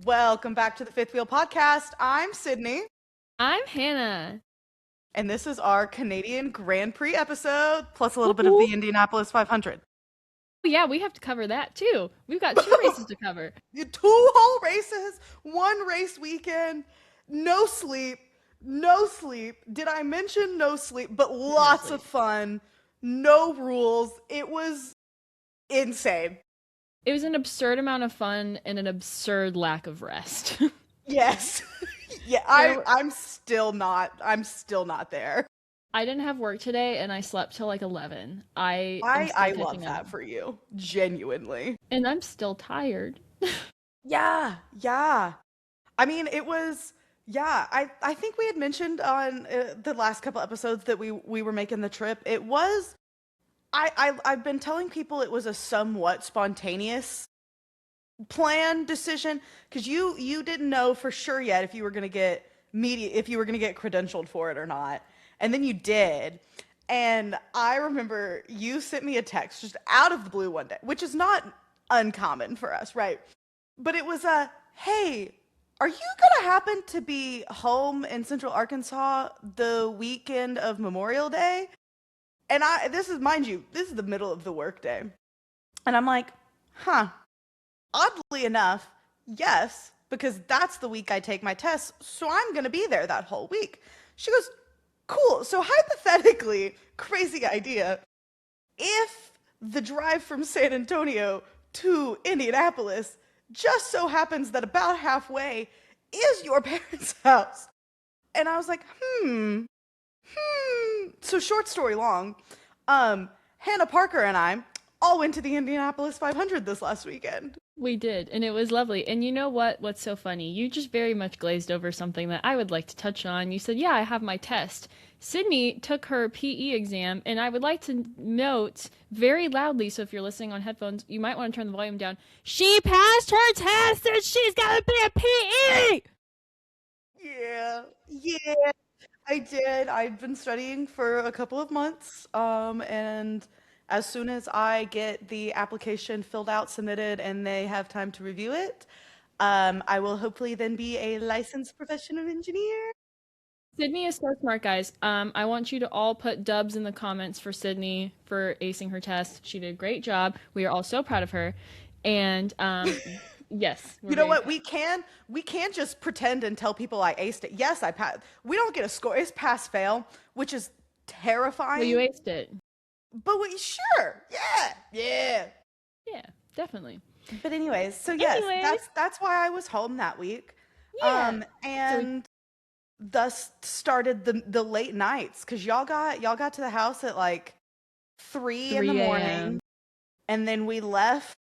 Welcome back to the Fifth Wheel Podcast. I'm Sydney, I'm Hannah. and this is our Canadian Grand Prix episode, plus a little bit of Woo-hoo. the Indianapolis 500. Yeah, we have to cover that too. We've got two races to cover. Two whole races, one race weekend, no sleep, no sleep. Did I mention no sleep? But No lots of sleep. fun, no rules. It was insane. It was an absurd amount of fun and an absurd lack of rest. Yes. Yeah, There were, I'm still not there. I didn't have work today and I slept till like 11. I am I still love catching up. that for you, genuinely. And I'm still tired. Yeah, yeah. I mean, it was yeah, I think we had mentioned on the last couple episodes that we were making the trip. It was I've been telling people it was a somewhat spontaneous plan decision because you didn't know for sure yet if you were going to get media if you were going to get credentialed for it or not. And then you did. And I remember you sent me a text just out of the blue one day, which is not uncommon for us, right? But it was a, hey, are you gonna happen to be home in Central Arkansas the weekend of Memorial Day? And this is, mind you, this is the middle of the workday. And I'm like, huh, oddly enough, yes, because that's the week I take my tests, so I'm gonna be there that whole week. She goes, cool. So hypothetically, crazy idea, if the drive from San Antonio to Indianapolis just so happens that about halfway is your parents' house. And I was like, So short story long, Hannah Parker and I all went to the Indianapolis 500 this last weekend. We did, and it was lovely. And you know what? What's so funny? You just very much glazed over something that I would like to touch on. You said, yeah, I have my test. Sydney took her PE exam, and I would like to note very loudly, so if you're listening on headphones, you might want to turn the volume down. She passed her test, and she's got to be a PE! Yeah, yeah, I did. I've been studying for a couple of months, and as soon as I get the application filled out, submitted, and they have time to review it, I will hopefully then be a licensed professional engineer. Sydney is so smart, guys. I want you to all put dubs in the comments for Sydney for acing her test. She did a great job. We are all so proud of her. And yes, we're You know very what? proud. We can't just pretend and tell people I aced it. Yes, I passed. We don't get a score. It's pass fail, which is Well, you terrifying. aced it. But we sure, yeah, yeah. Yeah, definitely. But anyways, so yes, Anyways, that's why I was home that week, yeah. So we and thus started the late nights because y'all got to the house at like 3 in the 3 a.m. morning, and then we left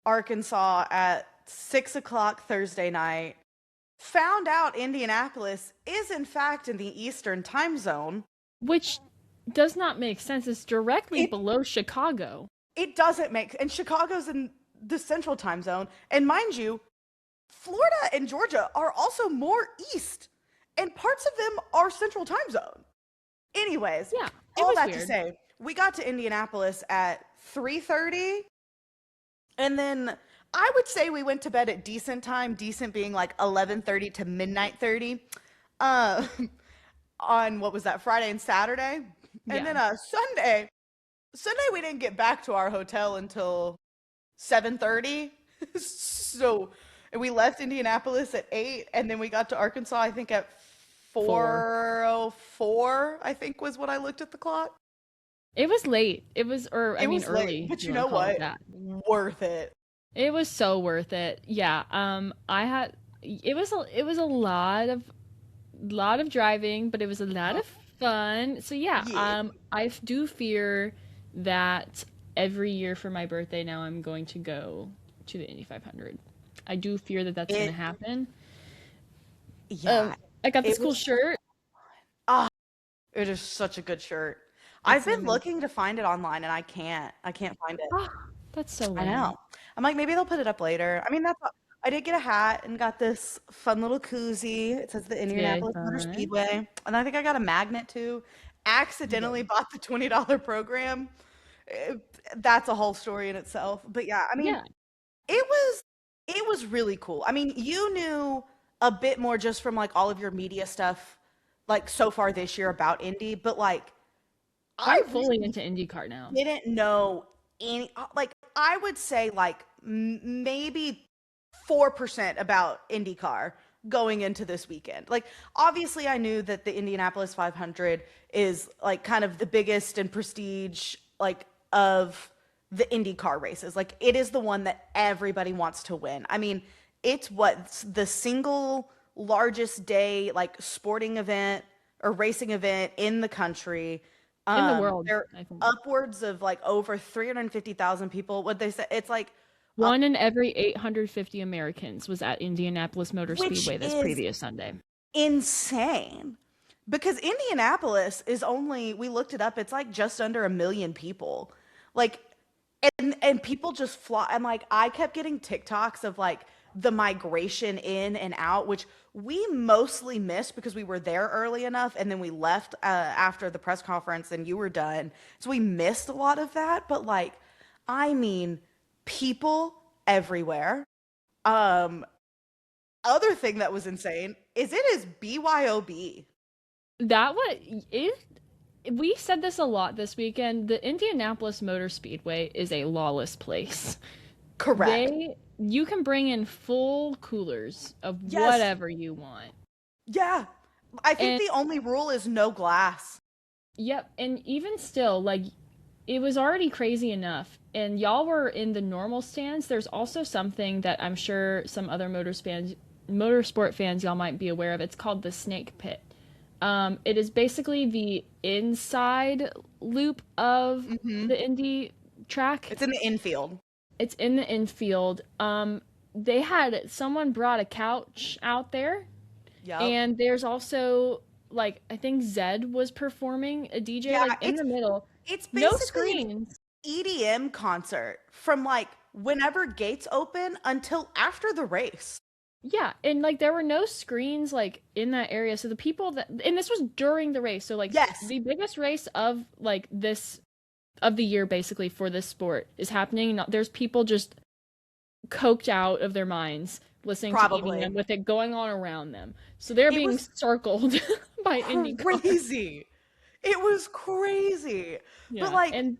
Arkansas at 6 o'clock Thursday night. Found out Indianapolis is in fact in the Eastern time zone. Which does not make sense. It's directly It below Chicago. it doesn't make, and Chicago's in the Central time zone. And mind you, Florida and Georgia are also more east, and parts of them are Central time zone. Anyways, Yeah, it all was that to weird. say, we got to Indianapolis at 3:30, and then I would say we went to bed at decent time, decent being like 11:30 to midnight 30. Um on what was that, Friday and Saturday? And Yeah. then Sunday we didn't get back to our hotel until 7:30. So and we left Indianapolis at 8, and then we got to Arkansas I think at 4. 4:04, I think was what I looked at the clock. It was late. It was, or I It mean, was late, early, if but you you want know to call it what? that. Worth it. It was so worth it. Yeah. I had, it was a lot of driving, but it was a lot of fun. So yeah, Yeah. do fear that every year for my birthday now I'm going to go to the Indy 500. I do fear that that's going to It happen. yeah, I got this it cool was shirt. ah, it is such a good shirt. I've It's an been amazing. looking to find it online and I can't find it. Oh, that's so I lame. know. I'm like, maybe they'll put it up later. I mean, I did get a hat and got this fun little koozie. It says the It's very Indianapolis Motor fun. Speedway. And I think I got a magnet too. Yeah. Accidentally bought the $20 program. Eh, That's a whole story in itself. But yeah, I mean, Yeah. it was. It was really cool. I mean, you knew a bit more just from like all of your media stuff, like so far this year about Indy, but like I I'm fully really into IndyCar now. didn't know any, like, I would say like maybe 4% about IndyCar going into this weekend. Like, obviously, I knew that the Indianapolis 500 is like kind of the biggest and prestige, like, of the IndyCar races. Like, it is the one that everybody wants to win. I mean, it's what the single largest day, like, sporting event or racing event in the country. In the world, There are I think. upwards of like over 350,000 people. What they say, it's like, uh, One in every 850 Americans was at Indianapolis Motor which Speedway this is previous Sunday. insane because Indianapolis is only, we looked it up, it's like just under a million people. Like, and people just fly. And like, I kept getting TikToks of like the migration in and out, which we mostly missed because we were there early enough and then we left after the press conference and you were done. So we missed a lot of that. But like, I mean, people everywhere. Um, Other thing that was insane is it is BYOB. That what it we said this a lot this weekend. The Indianapolis Motor Speedway is a lawless place. Correct. You can bring in full coolers of Yes. whatever you want. Yeah. I think And the only rule is no glass. yep, and even still, like it was already crazy enough. And y'all were in the normal stands. There's also something that I'm sure some other motorsport fans y'all might be aware of. It's called the Snake Pit. It is basically the inside loop of Hmm. the Indy track. It's in the infield. It's in the infield. They had someone brought a couch out there, Yep. and there's also like I think Zed was performing a DJ Yeah, like in the middle. it's No basically an screens. EDM concert from like whenever gates open until after the race. Yeah, and like there were no screens like in that area. So the people that and this was during the race. So like Yes, the biggest race of like this of the year basically for this sport is happening. There's people just coked out of their minds listening to probably. EDM with it going on around them. So they're It being was circled by IndyCar. crazy. It was crazy. But Yeah. like, And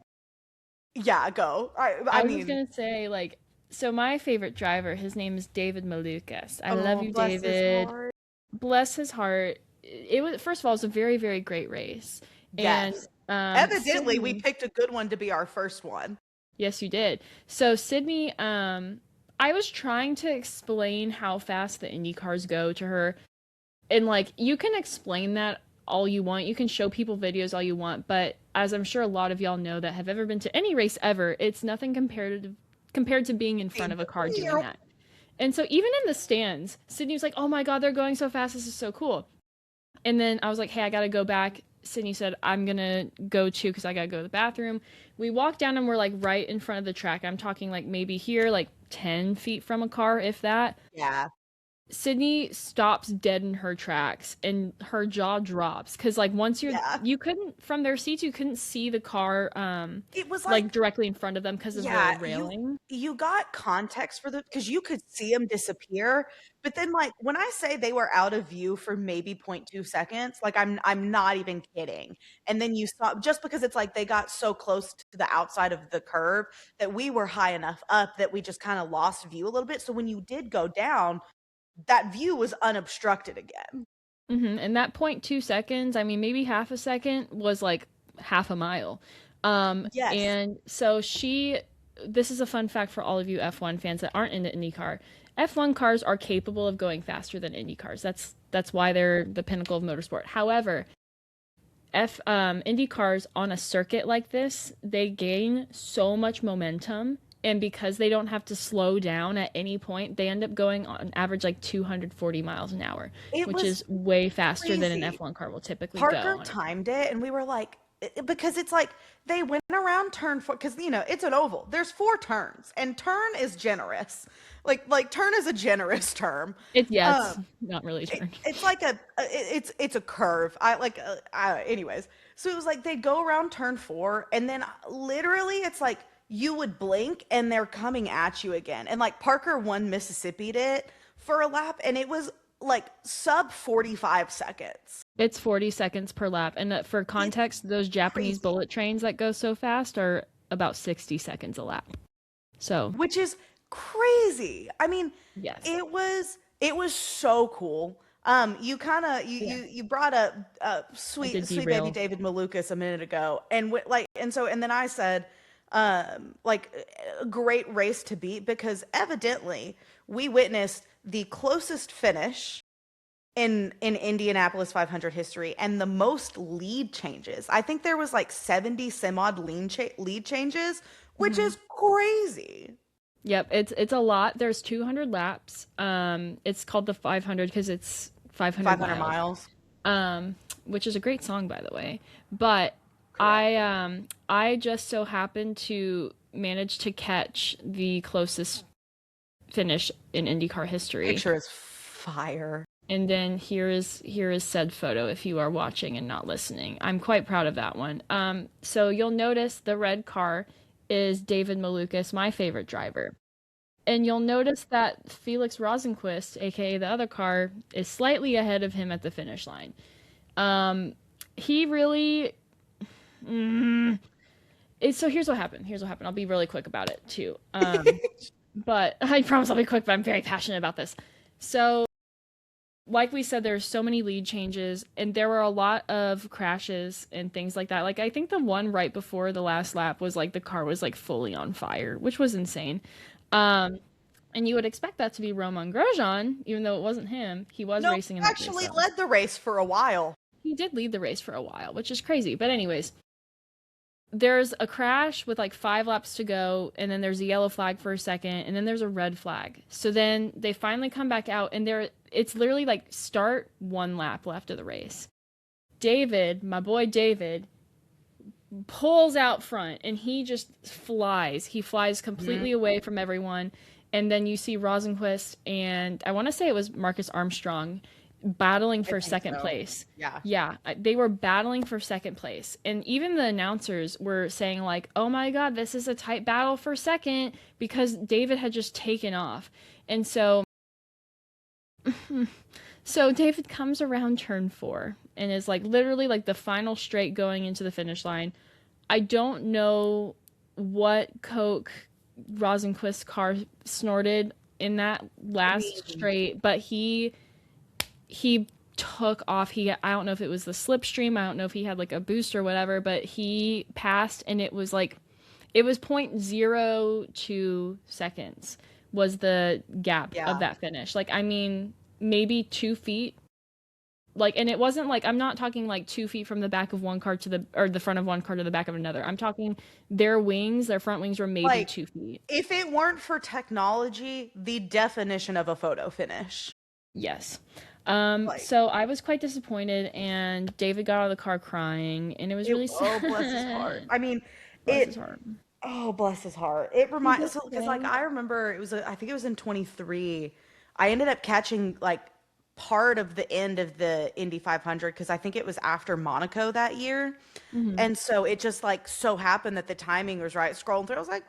yeah, go. I I was just mean, gonna say, like, so my favorite driver, his name is David Malukas. I love oh, you, bless his David. heart. Bless his heart. It was first of all, it was a very, very great race. And Yes. Evidently, we Sydney, picked a good one to be our first one. yes, you did. So Sydney, I was trying to explain how fast the Indy cars go to her. And like you can explain that all you want. You can show people videos all you want, but as I'm sure a lot of y'all know that have ever been to any race ever, it's nothing compared to being in front of a car doing that. And so even in the stands, Sydney was like, "Oh my god, they're going so fast. This is so cool." And then I was like, "Hey, I got to go back." Sydney said, "I'm going to go too cuz I got to go to the bathroom." We walked down and we're like right in front of the track. I'm talking like maybe here like 10 feet from a car if that. Yeah. Sydney stops dead in her tracks and her jaw drops because like once Yeah. you couldn't from their seats you couldn't see the car It was like like, directly in front of them because of yeah, the railing. you got context for the because you could see them disappear, but then like when I say they were out of view for maybe zero point 0.2 seconds, like I'm not even kidding. And then you saw just because it's like they got so close to the outside of the curve that we were high enough up that we just kind of lost view a little bit. So when you did go down, that view was unobstructed again. And that 0.2 seconds, I mean maybe half a second was like half a mile. Yes. And so this is a fun fact for all of you F1 fans that aren't into IndyCar. F1 cars are capable of going faster than Indy cars. That's why they're the pinnacle of motorsport. However, Indy cars on a circuit like this, they gain so much momentum, and because they don't have to slow down at any point, they end up going on average like 240 miles an hour, It which was is way faster than an crazy. F1 car will typically Parker go on a timed it, and we were like, because it's like they went around turn four, because it's an oval. There's four turns, and turn is generous. Like turn is a generous term. it's Um, not really a turn. it's like it's a curve. Anyways. So it was like they go around turn four, and then literally it's like you would blink and they're coming at you again. And like Parker won Mississippi'd it for a lap, and it was like sub 45 seconds. It's 40 seconds per lap. And for It's context, those Japanese crazy. bullet trains that go so fast are about 60 seconds a lap. So, Which is crazy. I mean, yes. it was so cool. You kind of Yeah. you brought up I did sweet baby derail. David Malukas a minute ago, and like and then I said, like a great race to beat because evidently we witnessed the closest finish in Indianapolis 500 history and the most lead changes. I think there was like 70 some odd lead changes, which Hmm. is crazy. Yep, it's a lot. There's 200 laps. It's called the 500 because it's 500 500 miles. miles. Which is a great song, by the way. But Correct. I just so happened to manage to catch the closest finish in IndyCar history. Picture is fire. And then here is said photo if you are watching and not listening. I'm quite proud of that one. So you'll notice the red car is David Malukas, my favorite driver. And you'll notice that Felix Rosenquist, aka the other car, is slightly ahead of him at the finish line. He really so here's what happened. Here's what happened. I'll be really quick about it too. But I promise I'll be quick, but I'm very passionate about this. So like we said, there's so many lead changes, and there were a lot of crashes and things like that. Like I think the one right before the last lap was like the car was like fully on fire, which was insane. Um, and you would expect that to be Romain Grosjean, even though it wasn't him. He was No, racing in he that race actually though. led the race for a while. He did lead the race for a while, which is crazy. But anyways, there's a crash with like 5 laps to go, and then there's a yellow flag for a second, and then there's a red flag. So then they finally come back out, and it's literally like start 1 lap left of the race. David, my boy David, pulls out front, and he just flies. He flies completely away from everyone, and then you see Rosenquist and I want to say it was Marcus Armstrong battling I for think second so. place. Yeah. Yeah, they were battling for second place. And even the announcers were saying like, "Oh my god, this is a tight battle for second," because David had just taken off. And so David comes around turn 4 and is like literally like the final straight going into the finish line. I don't know what coke Rosenquist's car snorted in that I last mean, straight, but he took off. I don't know if it was the slipstream, I don't know if he had like a boost or whatever, but he passed, and it was 0.02 seconds was the gap of yeah. that finish. Like I mean maybe 2 feet. Like, and it wasn't like, I'm not talking like 2 feet from the back of one car to the front of one car to the back of another. I'm talking their front wings were maybe Like 2 feet. if it weren't for technology, the definition of a photo finish. Yes. Like, So I was quite disappointed, and David got out of the car crying, and it was really oh, bless his heart. sad. I mean, Bless his it, heart. oh, bless his heart. It He reminds, did so, because like say, I remember I think it was in 23. I ended up catching like part of the end of the Indy 500 because I think it was after Monaco that year. hmm And so it just like so happened that the timing was right. Scrolling through, I was like,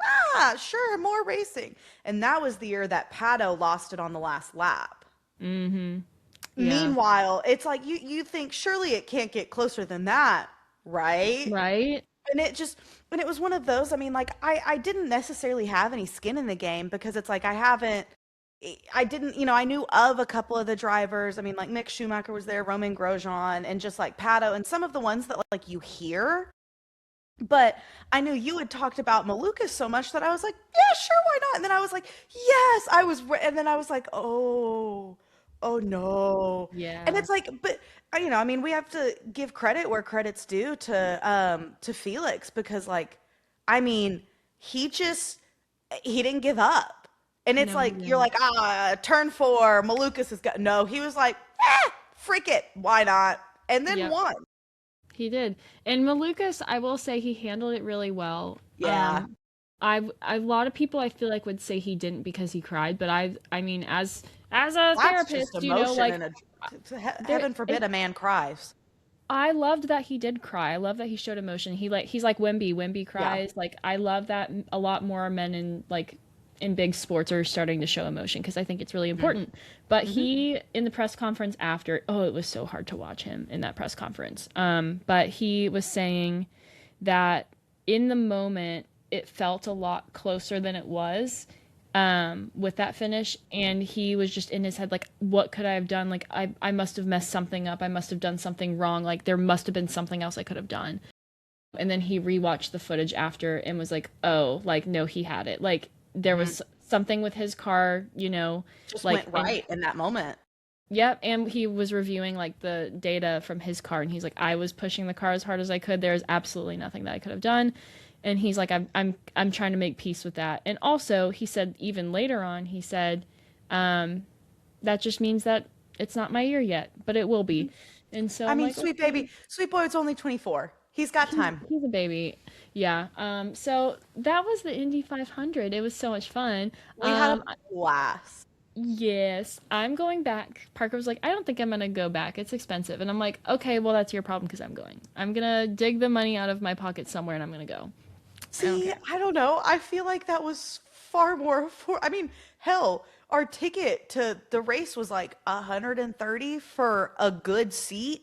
sure, more racing. And that was the year that Pato lost it on the last lap. hmm Yeah. Meanwhile, it's like you think surely it can't get closer than that, right? Right? And it was one of those, I mean, like I didn't necessarily have any skin in the game because it's like I didn't, I knew of a couple of the drivers. I mean, like Mick Schumacher was there, Romain Grosjean, and just like Pato, and some of the ones that like you hear. But I knew you had talked about Malukas so much that I was like, yeah, sure, why not? And then I was like, yes, and then I was like, oh no. And Yeah. it's like, but I mean, we have to give credit where credit's due to Felix because like, I mean, he just he didn't give up. And it's No, he like you're didn't. like, turn 4, Malukas has got no, he was like, freak it, why not? And then Yep. won. He did. And Malukas, I will say he handled it really well. Yeah. A lot of people I feel like would say he didn't because he cried, but I mean as a That's just therapist, emotion like and there heaven forbid a man cries. I loved that he did cry. I love that he showed emotion. He's like Wemby. Wemby Yeah. cries. Like I love that a lot more men in like in big sports are starting to show emotion because I think it's really Hmm. important. But Hmm. he in the press conference after, oh, it was so hard to watch him in that press conference. But he was saying that in the moment it felt a lot closer than it was with that finish, and he was just in his head like, what could I have done? Like I must have messed something up, I must have done something wrong, like there must have been something else I could have done. And then he rewatched the footage after and was like, oh, like no, he had it, like there Hmm. was something with his car, you know, Just like went and right in that moment. yep, and he was reviewing like the data from his car, and he's like, I was pushing the car as hard as I could. There is absolutely nothing that I could have done. And he's like, I'm trying to make peace with that. And also, he said even later on, he said, um, that just means that it's not my year yet, but it will be. And so I I'm mean, like, sweet okay, baby, sweet boy, it's only 24. He's got time. he's a baby. Yeah. So that was the Indy 500. It was so much fun. We had a blast. Yes, I'm going back. Parker was like, I don't think I'm gonna go back. It's expensive. And I'm like, okay, well, that's your problem because I'm going. I'm gonna dig the money out of my pocket somewhere and I'm gonna go. I don't See, care. I don't know. I feel like that was far more for, I mean, hell, our ticket to the race was like 130 for a good seat.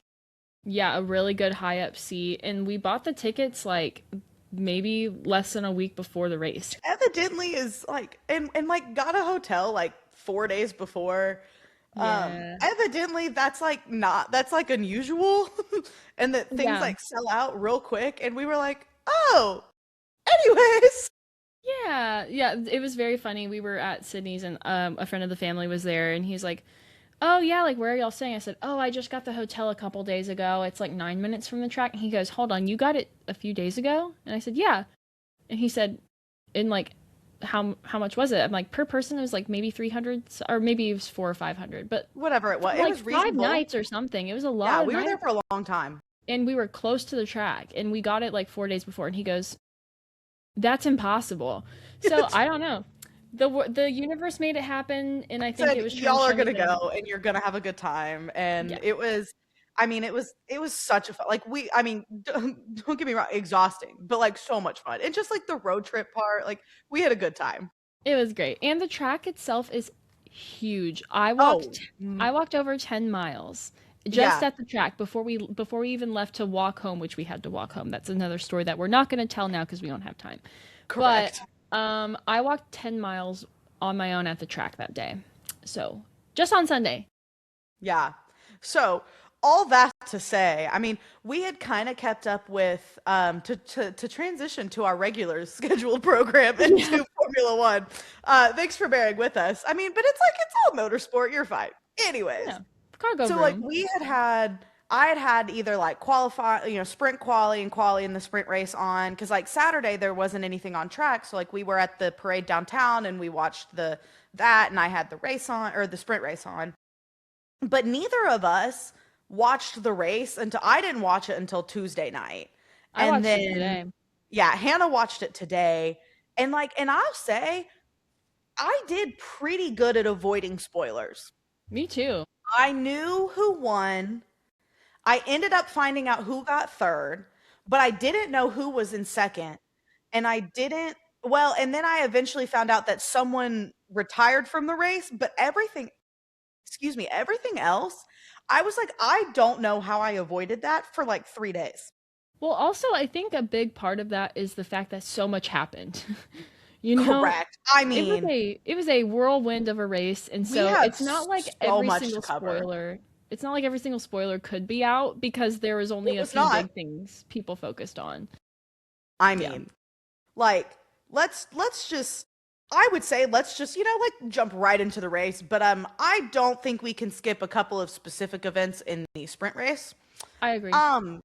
Yeah, a really good high up seat. And we bought the tickets like maybe less than a week before the race. Evidently is like and like got a hotel like 4 days before. Yeah. Evidently that's like not that's like unusual and that things Yeah. like sell out real quick and we were like, "Oh, anyways." Yeah. Yeah. It was very funny. We were at Sydney's and a friend of the family was there and he's like, oh yeah, like where are y'all staying? I said, oh, I just got the hotel a couple days ago. It's like 9 minutes from the track. And he goes, hold on, you got it a few days ago? And I said, yeah. And he said, in like, how much was it? I'm like, per person it was like maybe 300 or maybe it was 400 or 500, but Whatever it was. for It like was five reasonable. nights or something. It was a Yeah, lot of we were there nights, for a long time. and we were close to the track, and we got it like 4 days before. And he goes, that's impossible. So I don't know. The universe made it happen, and I think Said it was trying to y'all are show me gonna that go and you're gonna have a good time and yeah. it was I mean it was such a fun like we I mean don't get me wrong exhausting but like so much fun and just like the road trip part like we had a good time. It was great. And the track itself is huge. Oh, I walked over 10 miles just yeah, at the track before we even left to walk home, which we had to walk home. That's another story that we're not going to tell now because we don't have time. But correct. I walked 10 miles on my own at the track that day. So, just on Sunday. Yeah. So, all that to say, I mean, we had kind of kept up with to transition to our regular scheduled program Yeah. into Formula One. Thanks for bearing with us. I mean, but it's like it's all motorsport. You're fine. Yeah. Anyways, Cargo so like room. I had had either like qualify, sprint quali and quali in the sprint race on because like Saturday there wasn't anything on track, so like we were at the parade downtown and we watched the that and I had the race on or the sprint race on. But neither of us watched the race until I didn't watch it until Tuesday night. I And watched it then today. yeah, Hannah watched it today. And like and I'll say I did pretty good at avoiding spoilers. Me too. I knew who won. I ended up finding out who got third, but I didn't know who was in second. And I didn't, well, and then I eventually found out that someone retired from the race, but everything, excuse me, everything else, I was like, I don't know how I avoided that for like 3 days. Well, also, I think a big part of that is the fact that so much happened. You know, Correct. I mean, it was a whirlwind of a race, and we so have it's not like so much to cover. it's not like every single spoiler could be out because there was It only a was few not. big things people focused on. I Yeah. mean, like let's just I would say let's just, like jump right into the race, but I don't think we can skip a couple of specific events in the sprint race. I agree. Um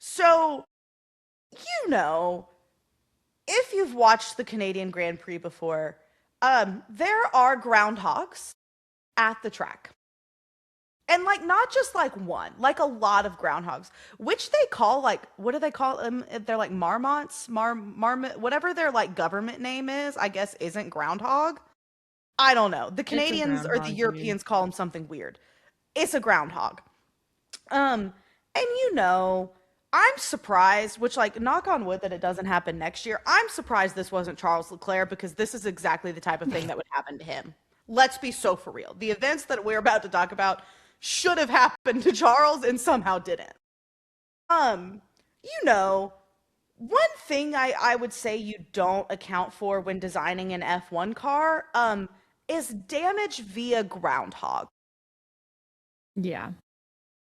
so you know, if you've watched the Canadian Grand Prix before, there are groundhogs at the track. And like not just like one, like a lot of groundhogs, which they call like what do they call them? They're like marmots, marmot, whatever their like government name is. I guess isn't groundhog. I don't know. The It's a Canadians or the groundhog, dude. Europeans call them something weird. It's a groundhog. Um, And I'm surprised, which, like, knock on wood that it doesn't happen next year. I'm surprised this wasn't Charles Leclerc because this is exactly the type of thing that would happen to him. Let's be so for real. The events that we're about to talk about should have happened to Charles and somehow didn't. Um, you know, One thing I would say you don't account for when designing an F1 car, is damage via groundhog. Yeah.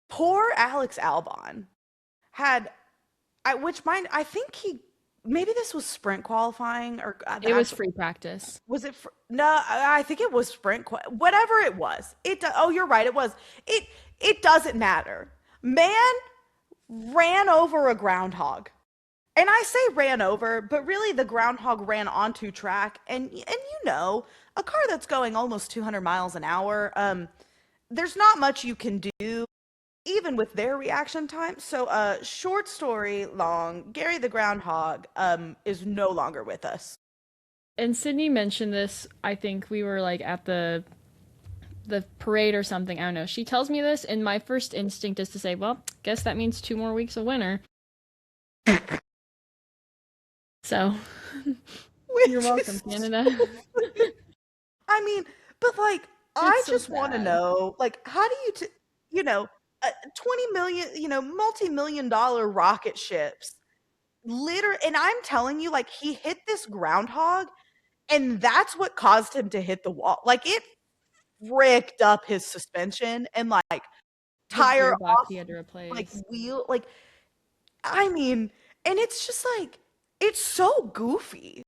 Poor Alex Albon had I think maybe this was sprint qualifying or It was free practice. was it no, I think it was whatever it was. Oh, you're right, it was. It doesn't matter. Man ran over a groundhog. And I say ran over, but really the groundhog ran onto track. And a car that's going almost 200 miles an hour, there's not much you can do, even with their reaction time. So, short story long, Gary the groundhog is no longer with us. And Sydney mentioned this, I think we were like at the parade or something, I don't know. She tells me this, and my first instinct is to say, well, guess that means 2 more weeks of winter. So, you're welcome, Canada. I mean, but like, I so just want to sad. know, like, how do you 20 million, multi-million dollar rocket ships, and I'm telling you, like, he hit this groundhog, and that's what caused him to hit the wall. Like, it fricked up his suspension and like His tire gearbox off, he had to like replace. wheel, like, I mean, and it's just like, it's so goofy.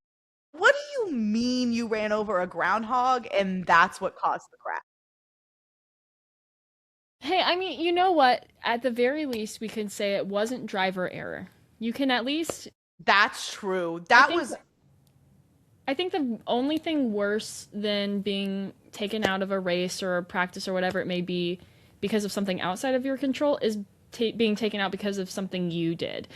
What do you mean you ran over a groundhog and that's what caused the crash? Hey, I mean, you know what? At the very least, we can say it wasn't driver error. You can at least, That's true. I That think, was I think the only thing worse than being taken out of a race or a practice or whatever it may be because of something outside of your control is being taken out because of something you did.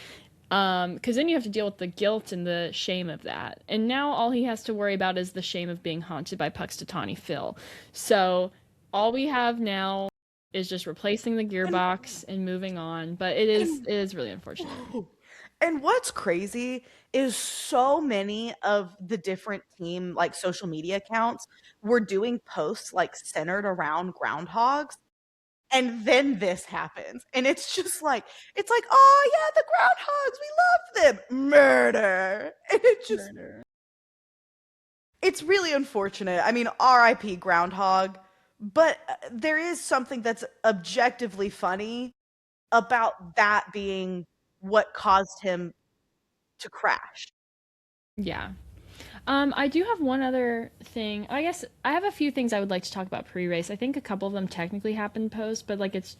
Because then you have to deal with the guilt and the shame of that. And now all he has to worry about is the shame of being haunted by Punxsutawney Phil. So all we have now is just replacing the and, gearbox and moving on. But and it is really unfortunate. and what's crazy is so many of the different team like social media accounts were doing posts like centered around groundhogs. And then this happens. And it's like, oh yeah, the groundhogs, we love them. Murder. And Murder. it's really unfortunate. I mean, RIP Groundhog, but there is something that's objectively funny about that being what caused him to crash. Yeah. I do have one other thing. I guess I have a few things I would like to talk about pre-race. I think a couple of them technically happened post, but like it's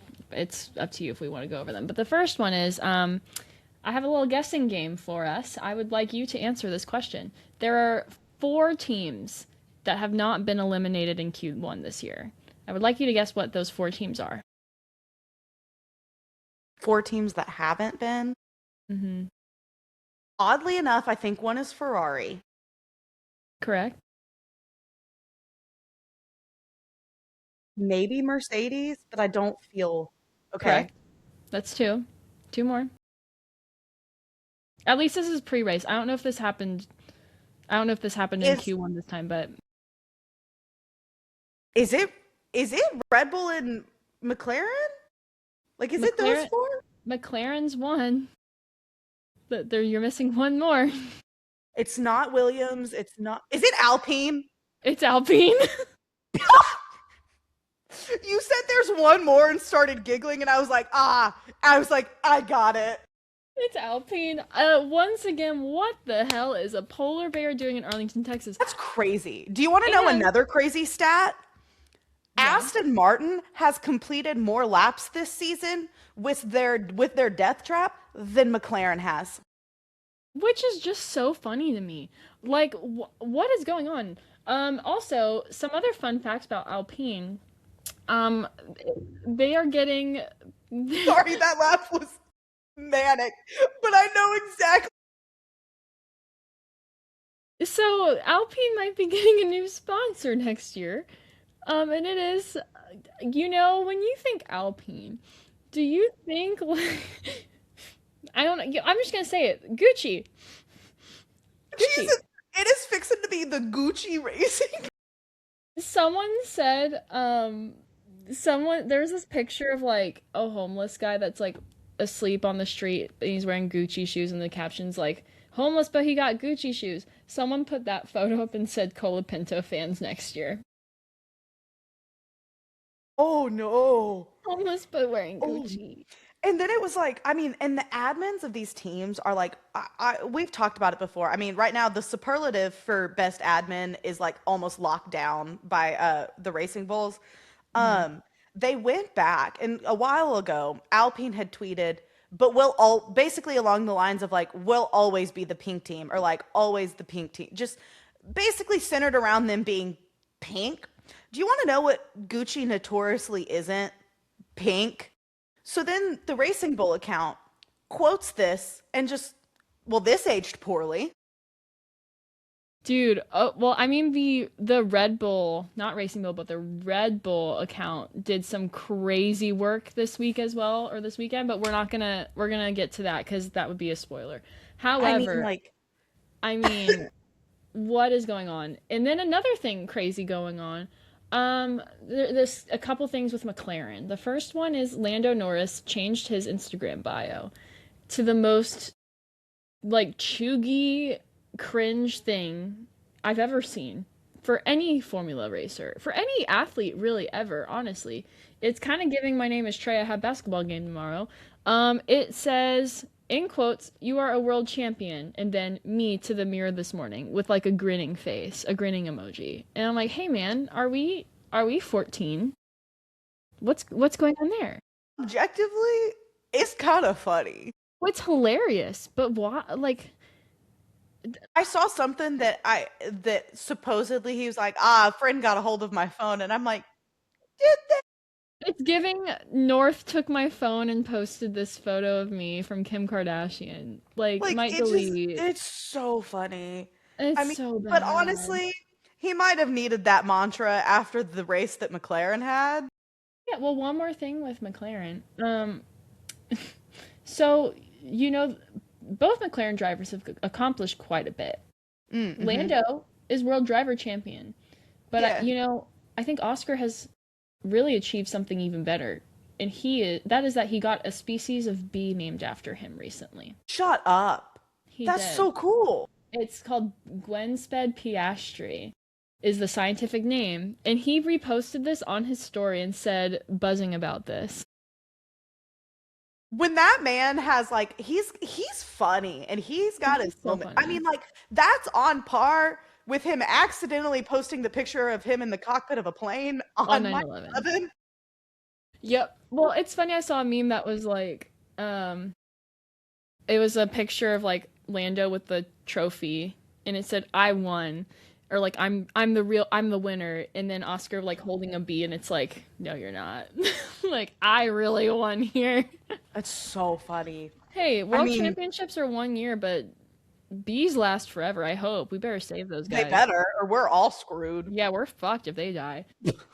up to you if we want to go over them. But the first one is I have a little guessing game for us. I would like you to answer this question. There are 4 teams that have not been eliminated in Q1 this year. I would like you to guess what those 4 teams are. 4 teams that haven't been. Mm-hmm. Oddly enough, I think one is Ferrari. Correct? Maybe Mercedes, but I don't feel okay. Correct. That's 2. 2 more. At least this is pre-race. I don't know if this happened. I don't know if this happened in Is Q1 this time, but is it Red Bull and McLaren? Like, is it those McLaren 4? McLaren's one. But there you're missing one more. It's not Williams. It's not. Is it Alpine? It's Alpine. You said there's one more and started giggling, and I was like, I got it. It's Alpine. Once again, what the hell is a polar bear doing in Arlington, Texas? That's crazy. Do you want to know And another crazy stat? yeah, Aston Martin has completed more laps this season with their death trap than McLaren has. which is just so funny to me. Like, what is going on? Also, some other fun facts about Alpine. Um, they are getting. Sorry, that laugh was manic, but I know exactly. So Alpine might be getting a new sponsor next year. And it is, when you think Alpine, Do you think like I don't know. I'm just gonna say it. Gucci. Gucci. Jesus, it is fixing to be the Gucci racing. Someone said, someone there's this picture of like a homeless guy that's like asleep on the street and he's wearing Gucci shoes and the caption's like homeless but he got Gucci shoes. Someone put that photo up and said Colapinto fans next year. Oh no. Homeless but wearing Oh, Gucci. and then it was like, I mean, and the admins of these teams are like, we've talked about it before. I mean, right now the superlative for best admin is like almost locked down by the Racing Bulls. Mhm. They went back, and a while ago, Alpine had tweeted, but we'll all basically along the lines of like, we'll always be the pink team, or like always the pink team, just basically centered around them being pink. Do you want to know what Gucci notoriously isn't? Pink. So then the Racing Bull account quotes this and just, well, this aged poorly. Dude, oh, well, I mean the Red Bull, not Racing Bull, but the Red Bull account did some crazy work this week as well, or this weekend, but we're gonna get to that because that would be a spoiler. I mean, However, like, I mean, what is going on? And then another thing crazy going on. There's a couple things with McLaren. The first one is Lando Norris changed his Instagram bio to the most like chuggy cringe thing I've ever seen for any Formula racer, for any athlete really ever, honestly. It's kind of giving my name is Trey, I have basketball game tomorrow. It says in quotes, you are a world champion, and then me to the mirror this morning with like a grinning face, a grinning emoji. And I'm like, hey man, are we 14? What's going on there? objectively, it's kind of funny. What's hilarious, but why like I saw something that supposedly he was like, ah, a friend got a hold of my phone, and I'm like, did they? it's giving North took my phone and posted this photo of me from Kim Kardashian. Like, Like, might delete. it's so funny. I It's mean, so but bad. honestly, he might have needed that mantra after the race that McLaren had. Yeah, well, one more thing with McLaren. So, you know, both McLaren drivers have accomplished quite a bit. Mm-hmm. Lando is world driver champion, but Yeah. I think Oscar has really achieved something even better, and that is that he got a species of bee named after him recently. Shut up. He That's did. so cool. It's called Gwensped piastri, is the scientific name, and he reposted this on his story and said, buzzing about this. When that man has like he's funny and he's got his He's so moment. I funny. mean, like that's on par with him accidentally posting the picture of him in the cockpit of a plane On on 9/11. 9/11. Yep. Well, it's funny. I saw a meme that was like, it was a picture of like Lando with the trophy, and it said, "I won," or like, I'm the winner," and then Oscar like holding a bee, and it's like, "No, you're not." Like, I really won here. That's so funny. Hey, I world mean, championships are 1 year, but bees last forever. I hope we better save those they guys. better or we're all screwed. Yeah, we're fucked if they die.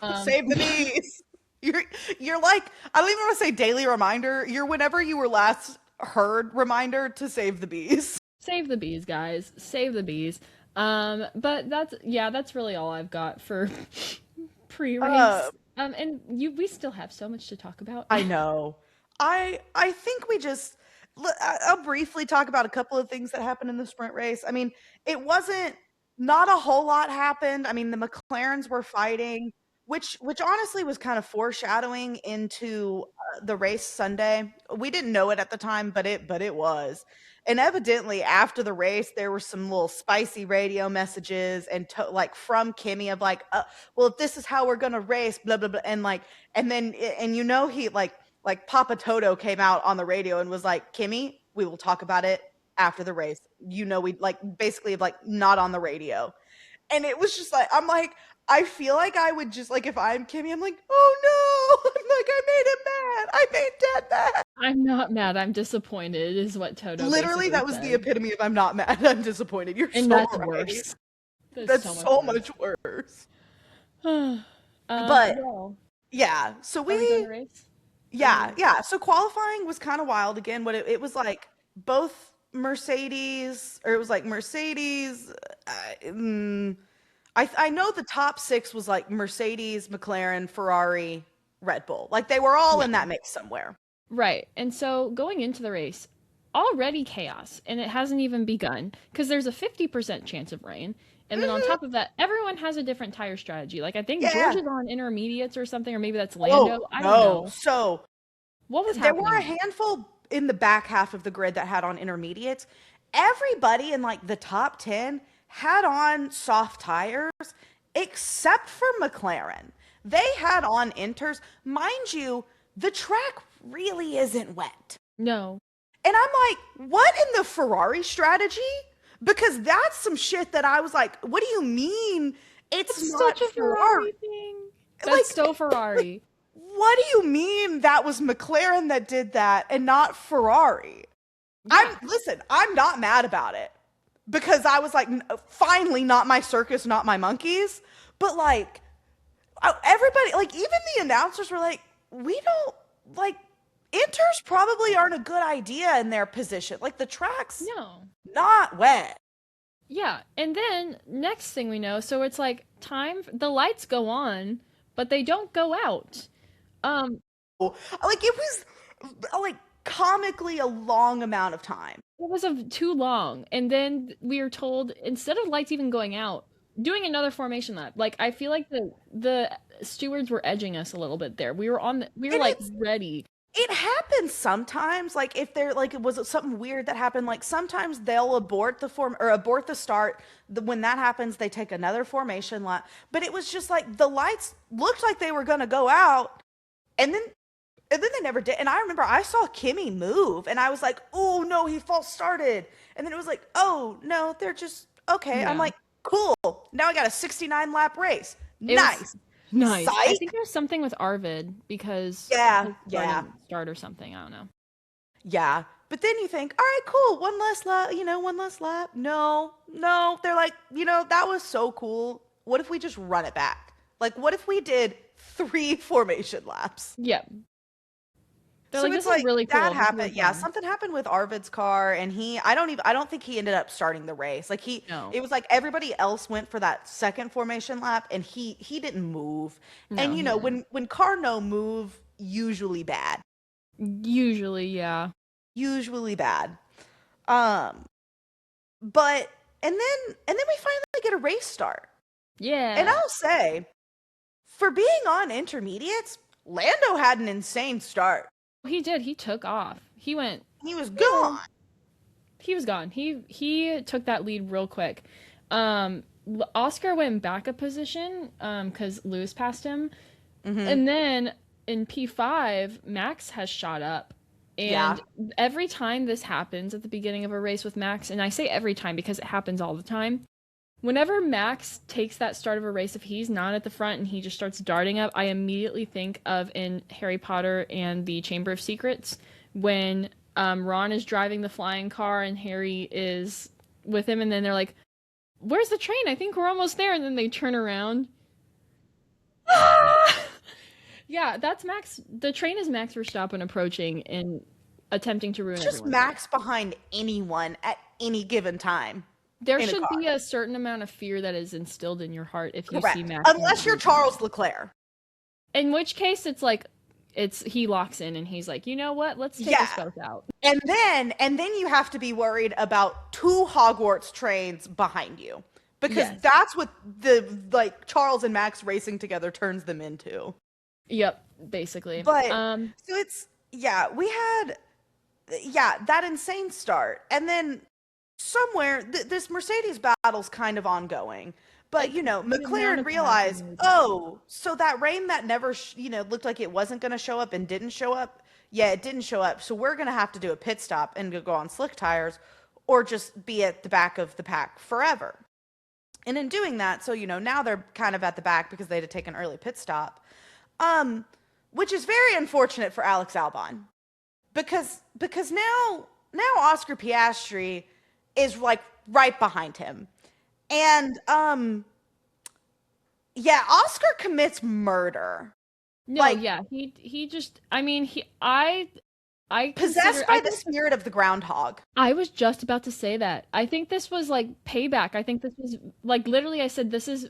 Um, Save the bees. You're you're like, I don't even want to say daily reminder. You're whenever you were last heard reminder to save the bees. Save the bees, guys. Save the bees. But that's really all I've got for Uh, pre-race. And we still have so much to talk about. I know. I think we just I'll briefly talk about a couple of things that happened in the sprint race. I mean, it wasn't not a whole lot happened. I mean, the McLarens were fighting, which honestly was kind of foreshadowing into the race Sunday. We didn't know it at the time, but it was. And evidently after the race there were some little spicy radio messages and like from Kimmy of like well, if this is how we're going to race blah blah blah, and like and then and he like Papa Toto came out on the radio and was like, Kimmy, we will talk about it after the race. We like basically like not on the radio. And it was just like, I'm like, I feel like I would just like, if I'm Kimmy, I'm like, oh no, I'm like, I made him mad. I made Dad mad. I'm not mad. I'm disappointed, is what Toto Literally, basically that was the said. epitome of I'm not mad. I'm disappointed. You're And so that's right. worse. That's That's so much so worse. much worse. But Well, yeah, so are we going we to race? Yeah, yeah. So qualifying was kind of wild again. What it was like both Mercedes, or it was like Mercedes. I know the top six was like Mercedes, McLaren, Ferrari, Red Bull. Like they were all Yeah. in that mix somewhere. Right. And so going into the race, already chaos, and it hasn't even begun because there's a 50% chance of rain. And then on Mhm. top of that, everyone has a different tire strategy. Like I think George Yeah. is on intermediates or something, or maybe that's Lando. Oh I don't no. know. So What was there were happening a there? handful in the back half of the grid that had on intermediates. Everybody in like the top 10 had on soft tires except for McLaren. They had on inters. Mind you, the track really isn't wet. No. And I'm like, what in the Ferrari strategy? Because that's some shit that I was like, what do you mean it's That's not such a Ferrari? Ferrari thing. That's Like, so like Ferrari. what do you mean that was McLaren that did that and not Ferrari? Yeah. I'm not mad about it because I was like, finally, not my circus, not my monkeys. But like, everybody, like, even the announcers were like, we don't, like, inters probably aren't a good idea in their position. Like, the track's No. not wet. Yeah. And then next thing we know, so it's like the lights go on, but they don't go out. Um, Like, it was, like, comically a long amount of time. it was too long. And then we are told instead of lights even going out, doing another formation lap. Like I feel like the stewards were edging us a little bit there. We were And like ready. it happens sometimes, like if there like it was something weird that happened, like sometimes they'll abort the form or abort the start. When that happens, they take another formation lap. But it was just like the lights looked like they were gonna go out, and then they never did. And I remember I saw Kimmy move, and I was like, oh no, he false started. And then it was like, oh no, they're just okay. I'm Yeah. like, cool. Now I got a 69 lap race. It was Nice. nice. I think Psych. there's something with Arvid because Yeah, his yeah. start or something. I don't know. Yeah. But then you think, all right, cool, one less lap, one less lap. No, no. They're like, that was so cool. What if we just run it back? Like, what if we did 3 formation laps? Yeah. They're So like, it's this is like really cool. that This is really happened. Yeah, fun. something happened with Arvid's car, and I don't think he ended up starting the race. Like No. it was like everybody else went for that second formation lap, and he didn't move. No, And he didn't. when car no move, usually bad. Usually, yeah. Usually bad. Um, but and then we finally get a race start. And Yeah. I'll say, for being on intermediates, Lando had an insane start. He did. He took off. He went, He was you know, gone. he was gone. He took that lead real quick. Oscar went back a position because Lewis passed him. Hmm. And then in P5, Max has shot up. Yeah. And every time this happens at the beginning of a race with Max, and I say every time because it happens all the time, whenever Max takes that start of a race, if he's not at the front and he just starts darting up, I immediately think of in Harry Potter and the Chamber of Secrets when Ron is driving the flying car and Harry is with him, and then they're like, "Where's the train? I think we're almost there." And then they turn around. Yeah, that's Max. The train is Max Verstappen approaching and attempting to ruin It's just everyone's day. Max behind anyone at any given time There in a should car. be a certain amount of fear that is instilled in your heart if you see Correct. Max. Unless you're Charles Leclerc. In which case, it's like, he locks in and he's like, you know what? Let's take us Yeah. both out. And then you have to be worried about 2 Hogwarts trains behind you. Because Yes. that's what the like Charles and Max racing together turns them into. Yep, basically. But so it's yeah, we had that insane start. And then somewhere this Mercedes battle's kind of ongoing. But the amount McLaren of realized, passion is- oh, so that rain that never looked like it wasn't going to show up and didn't show up. Yeah, it didn't show up. So we're going to have to do a pit stop and go on slick tires or just be at the back of the pack forever. And in doing that, so now they're kind of at the back because they had to take an early pit stop. Which is very unfortunate for Alex Albon. Because now Oscar Piastri is like right behind him. And yeah, Oscar commits murder No, Like yeah, he just I mean, I consider possessed I by the think spirit of the groundhog. I was just about to say that. I think this was like payback. I think this was like literally I said this is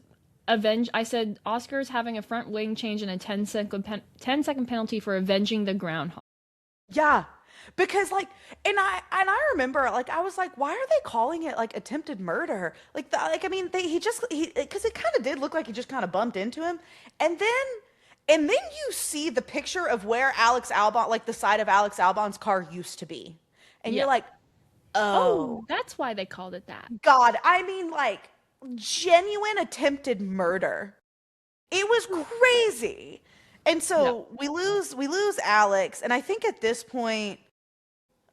avenge I said Oscar's having a front wing change and a 10-second penalty for avenging the groundhog. Yeah. Because like and I remember like I was like, why are they calling it like attempted murder? Like I mean he because it kind of did look like he just kind of bumped into him. And then you see the picture of where Alex Albon, like the side of Alex Albon's car used to be. And you're Yeah. like, Oh, oh that's why they called it that. God, I mean like genuine attempted murder. It was crazy. And Yep. so we lose Alex, and I think at this point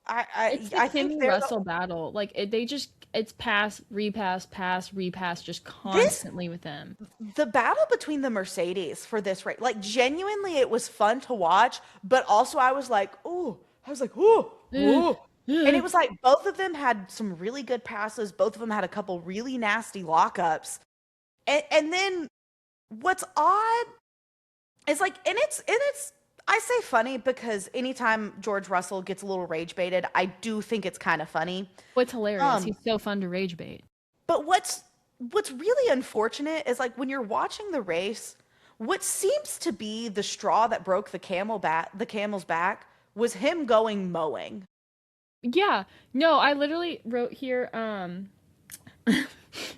It's the I think Kimmy they're Russell battle. Like they just it's pass, repass just this constantly with them. the battle between the Mercedes for this race. Like genuinely, it was fun to watch, but also I was like, oh, oh. And it was like both of them had some really good passes. Both of them had a couple really nasty lockups. And then what's odd is like, and it's I say funny because anytime George Russell gets a little rage baited, I do think it's kind of funny. What's hilarious, Um, he's so fun to rage bait. but what's really unfortunate is like when you're watching the race, what seems to be the straw that broke the camel's back was him going mowing. Yeah. No, I literally wrote here,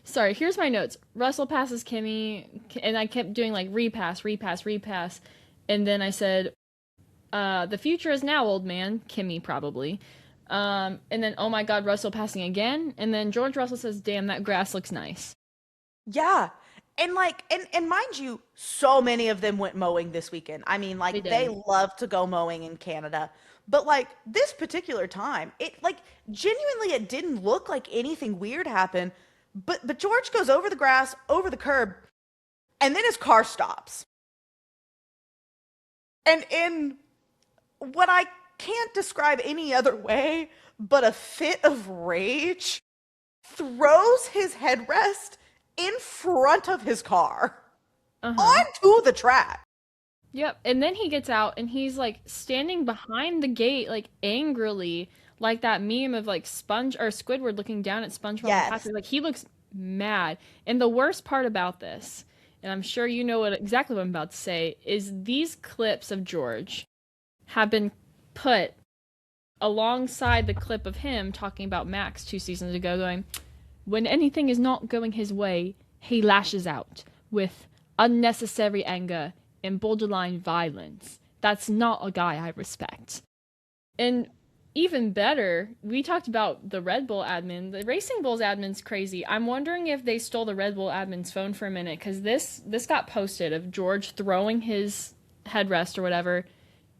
sorry, here's my notes. Russell passes Kimmy, and I kept doing like repass, repass, repass. And then I said, the future is now, old man. Kimmy, probably. And then, oh my God, Russell passing again. And then George Russell says, damn, that grass looks nice. Yeah. And like and mind you, so many of them went mowing this weekend. I mean, They like they did. love to go mowing in Canada. But like this particular time, it like genuinely it didn't look like anything weird happened. But George goes over the grass, over the curb, and then his car stops. And in what I can't describe any other way but a fit of rage, throws his headrest in front of his car Uh huh. onto the track. Yep. And then he gets out and he's like standing behind the gate, like angrily, like that meme of like Sponge or Squidward looking down at SpongeBob and Yes. Patrick. Like he looks mad. And the worst part about this, and I'm sure you know what exactly what I'm about to say, is these clips of George have been put alongside the clip of him talking about Max 2 seasons ago, going, when anything is not going his way, he lashes out with unnecessary anger and borderline violence. That's not a guy I respect. And even better, we talked about the Red Bull admin. The Racing Bulls admin's crazy. I'm wondering if they stole the Red Bull admin's phone for a minute because this got posted of George throwing his headrest or whatever,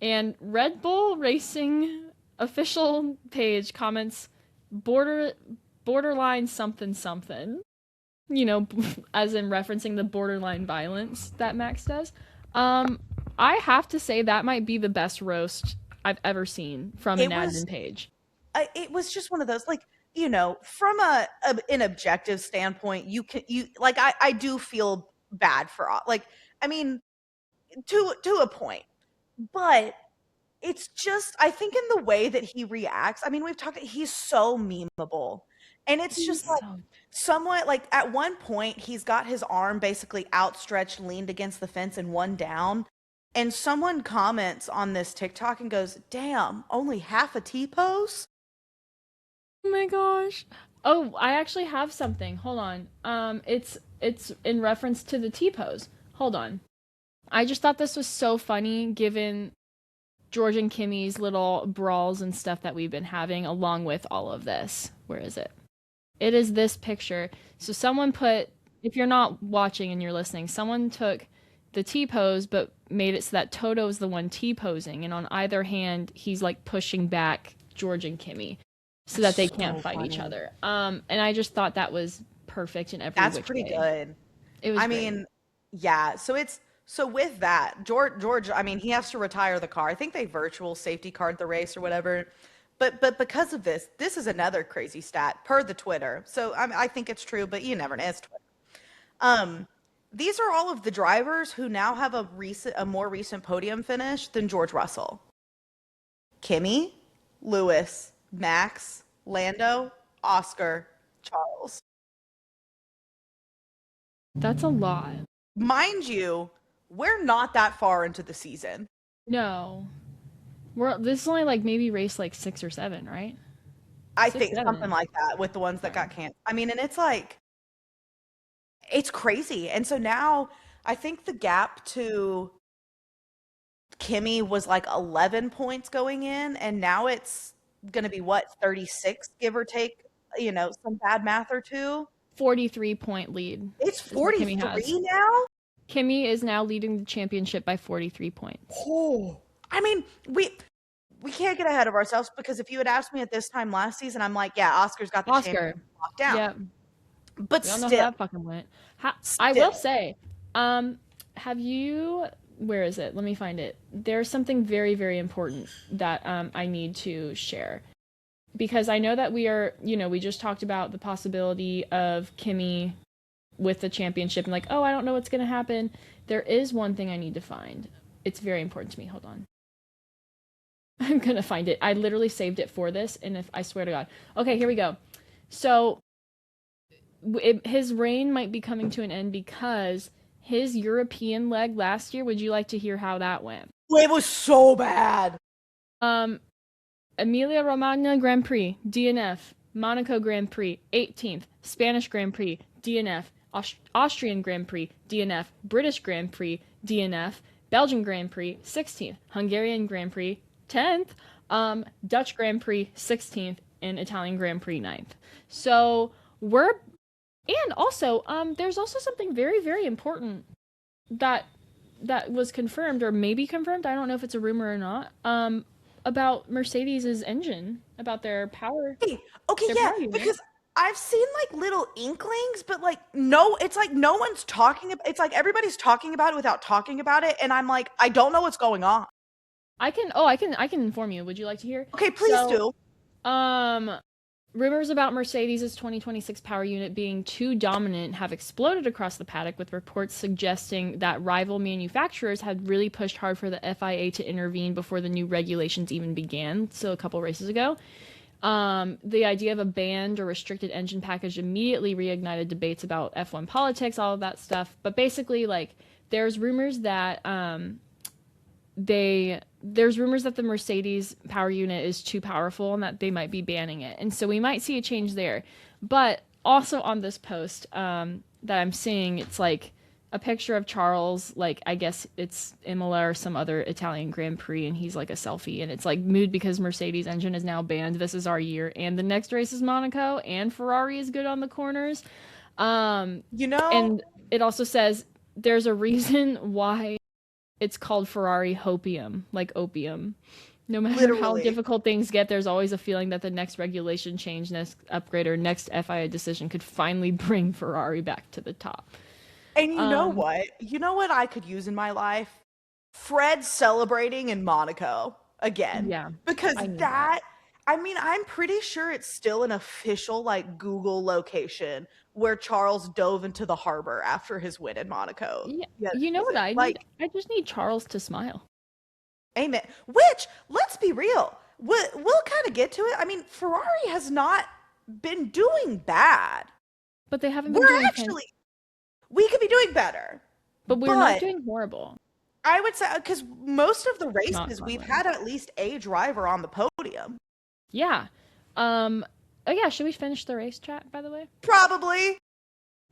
and Red Bull Racing official page comments border borderline something something. You know, as in referencing the borderline violence that Max does. Um, I have to say that might be the best roast I've ever seen from an It was admin page. it was just one of those like from an objective standpoint you like I do feel bad for all like I mean to a point, but it's just I think in the way that he reacts. I mean, we've talked he's so memeable. And it's He's just like so somewhat like at one point he's got his arm basically outstretched, leaned against the fence and one down. And someone comments on this TikTok and goes, "Damn, only half a T-pose?" oh my gosh. Oh, I actually have something. Hold on. It's in reference to the T pose. Hold on. I just thought this was so funny given George and Kimmy's little brawls and stuff that we've been having along with all of this. Where is it? It is this picture. So someone put, if you're not watching and you're listening, someone took the T pose but made it so that Toto is the one T posing, and on either hand he's like pushing back George and Kimmy so that they can't So fight each funny. other. And I just thought that was perfect in every That's which pretty way. good. It was I great. mean, yeah. So with that, George, I mean, he has to retire the car. I think they virtual safety card the race or whatever. But because of this is another crazy stat per the Twitter. So I think it's true, but you never know. It's Twitter. Um, these are all of the drivers who now have a more recent podium finish than George Russell. Kimi, Lewis, Max, Lando, Oscar, Charles. That's a lot. Mind you, we're not that far into the season. No. This is only like maybe race like 6 or 7, right? I think something like that with the ones that got canceled. I mean, and it's like, it's crazy. And so now I think the gap to Kimi was like 11 points going in, and now it's going to be what, 36, give or take, some bad math or two. 43-point lead. It's 43 now? Kimi is now leading the championship by 43 points. Oh, I mean, we can't get ahead of ourselves, because if you had asked me at this time last season, I'm like, yeah, Oscar's got the championship locked down. Yeah. But still, know how that fucking went. I will say, have you? Where is it? Let me find it. There's something very, very important that I need to share, because I know that we just talked about the possibility of Kimi with the championship and like, oh, I don't know what's gonna happen. There is one thing I need to find. It's very important to me. Hold on. I'm gonna find it. I literally saved it for this, and I swear to God. Okay, here we go. So his reign might be coming to an end because his European leg last year. Would you like to hear how that went? It was so bad. Emilia Romagna Grand Prix, DNF. Monaco Grand Prix, 18th. Spanish Grand Prix, DNF. Austrian Grand Prix, DNF. British Grand Prix, DNF. Belgian Grand Prix, 16th. Hungarian Grand Prix, 10th. Dutch Grand Prix, 16th. And Italian Grand Prix, 9th. So and also, there's also something very, very important that was confirmed, or maybe confirmed, I don't know if it's a rumor or not, about Mercedes' engine, about their power. Okay, yeah, because I've seen like little inklings, but like no, it's like no one's talking about. It's like everybody's talking about it without talking about it, and I'm like, I don't know what's going on. I can inform you. Would you like to hear? Okay, please do. Rumors about Mercedes' 2026 power unit being too dominant have exploded across the paddock, with reports suggesting that rival manufacturers had really pushed hard for the FIA to intervene before the new regulations even began, so a couple races ago. The idea of a banned or restricted engine package immediately reignited debates about F1 politics, all of that stuff. But basically, like, there's rumors that the Mercedes power unit is too powerful and that they might be banning it. And so we might see a change there. But also on this post that I'm seeing, it's like a picture of Charles, like I guess it's Imola or some other Italian Grand Prix, and he's like a selfie, and it's like, mood because Mercedes engine is now banned. This is our year. And the next race is Monaco, and Ferrari is good on the corners. And it also says there's a reason why it's called Ferrari Hopium, like opium. No matter how difficult things get, there's always a feeling that the next regulation change, next upgrade, or next FIA decision could finally bring Ferrari back to the top. And you know what? You know what I could use in my life? Fred celebrating in Monaco again. Yeah. Because I'm pretty sure it's still an official like Google location where Charles dove into the harbor after his win in Monaco. Yeah. You know what I need? I just need Charles to smile. Amen. Which, let's be real, we'll kind of get to it. I mean, Ferrari has not been doing bad. But they haven't been doing we could be doing better. But we're not doing horrible. I would say, because most of the races, we've had at least a driver on the podium. Yeah. Oh yeah, should we finish the race chat, by the way? Probably.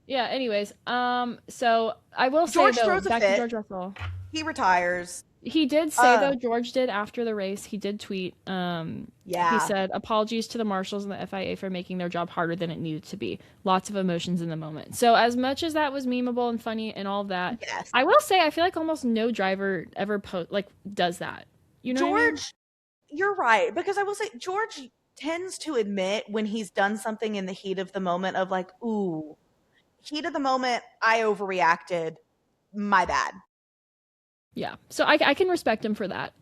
Yeah, anyways. So I will say, though, back to George Russell. He retires. He did say, though, George did after the race, he did tweet. He said, apologies to the marshals and the FIA for making their job harder than it needed to be. Lots of emotions in the moment. So as much as that was memeable and funny and all of that, yes. I will say I feel like almost no driver ever does that. You know, George, you're right. Because I will say George tends to admit when he's done something in the heat of the moment of like, ooh, heat of the moment, I overreacted. My bad. Yeah, so I can respect him for that.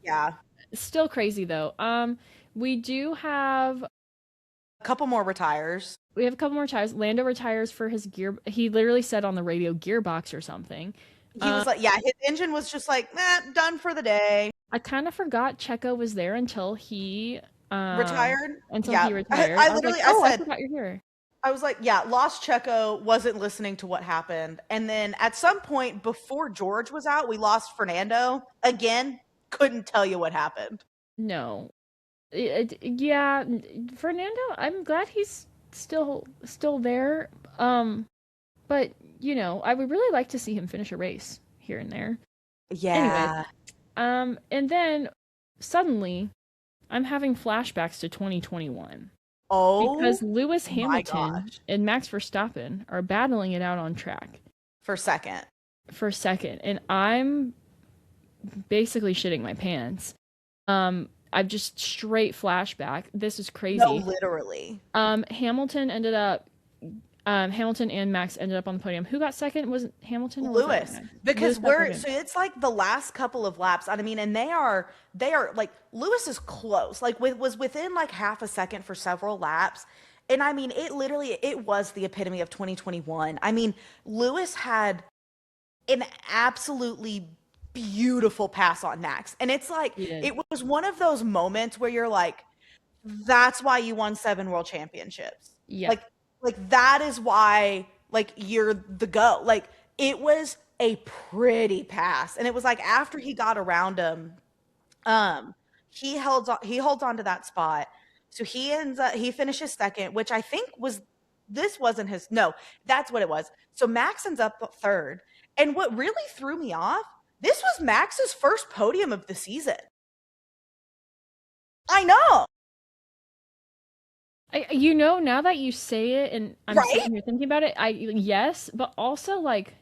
Yeah. Still crazy, though. We do have a couple more retires. We have a couple more tires. Lando retires for his gear. He literally said on the radio gearbox or something. He was like, yeah, his engine was just like, done for the day. I kind of forgot Checo was there Retired. until Yeah. he retired. I I was like, literally, I oh, I said, forgot you're here. I was like, yeah, Lost Checo wasn't listening to what happened. And then at some point before George was out, we lost Fernando. Again, couldn't tell you what happened. No. Yeah, Fernando, I'm glad he's still there. But I would really like to see him finish a race here and there. Yeah. Anyway, and then suddenly I'm having flashbacks to 2021. Oh, Because Lewis my Hamilton gosh. and Max Verstappen are battling it out on track For second. for second, and I'm basically shitting my pants. I've just straight flashback. This is No, crazy. literally. Hamilton and Max ended up on the podium. Who got second? Was it Hamilton or was it Lewis. Max? Because Lewis got second. so it's like the last couple of laps. I mean, and they are like Lewis is close. Like was within like half a second for several laps. And I mean, it was the epitome of 2021. I mean, Lewis had an absolutely beautiful pass on Max. And it's like He did. it was one of those moments where you're like, that's why you won 7 world championships. Yeah. Like that is why like you're the GOAT. Like it was a pretty pass. And it was like after he got around him, he holds on to that spot. So he finishes second, which I think wasn't his, no, that's what it was. So Max ends up third. And what really threw me off, this was Max's first podium of the season. I know. Now that you say it and I'm Right? sitting here thinking about it, yes, but also like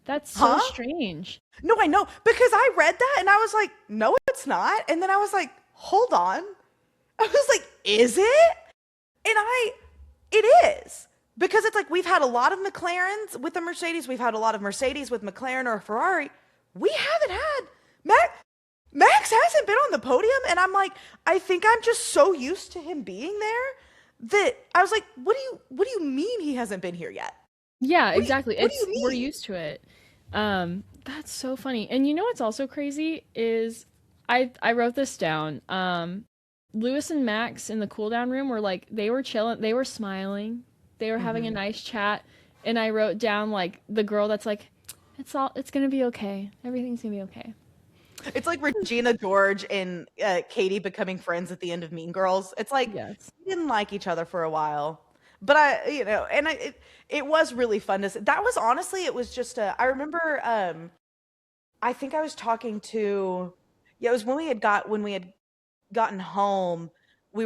that's so strange. No, I know. Because I read that and I was like, no, it's not. And then I was like, hold on. I was like, is it? And it is. Because it's like we've had a lot of McLarens with the Mercedes. We've had a lot of Mercedes with McLaren or Ferrari. We haven't had Max hasn't been on the podium. And I'm like, I think I'm just so used to him being there that I was like, what do you mean he hasn't been here yet? Yeah, exactly. What do you mean? We're used to it. That's so funny. And you know what's also crazy is I wrote this down. Lewis and Max in the cool down room were like they were chilling, they were smiling, they were having a nice chat, and I wrote down like the girl that's like, it's gonna be okay. Everything's gonna be okay. It's like Regina George and Katie becoming friends at the end of Mean Girls. It's like Yes. we didn't like each other for a while, but it was really fun to see. That was honestly, it was just I remember I think I was talking to, it was when we had gotten home. I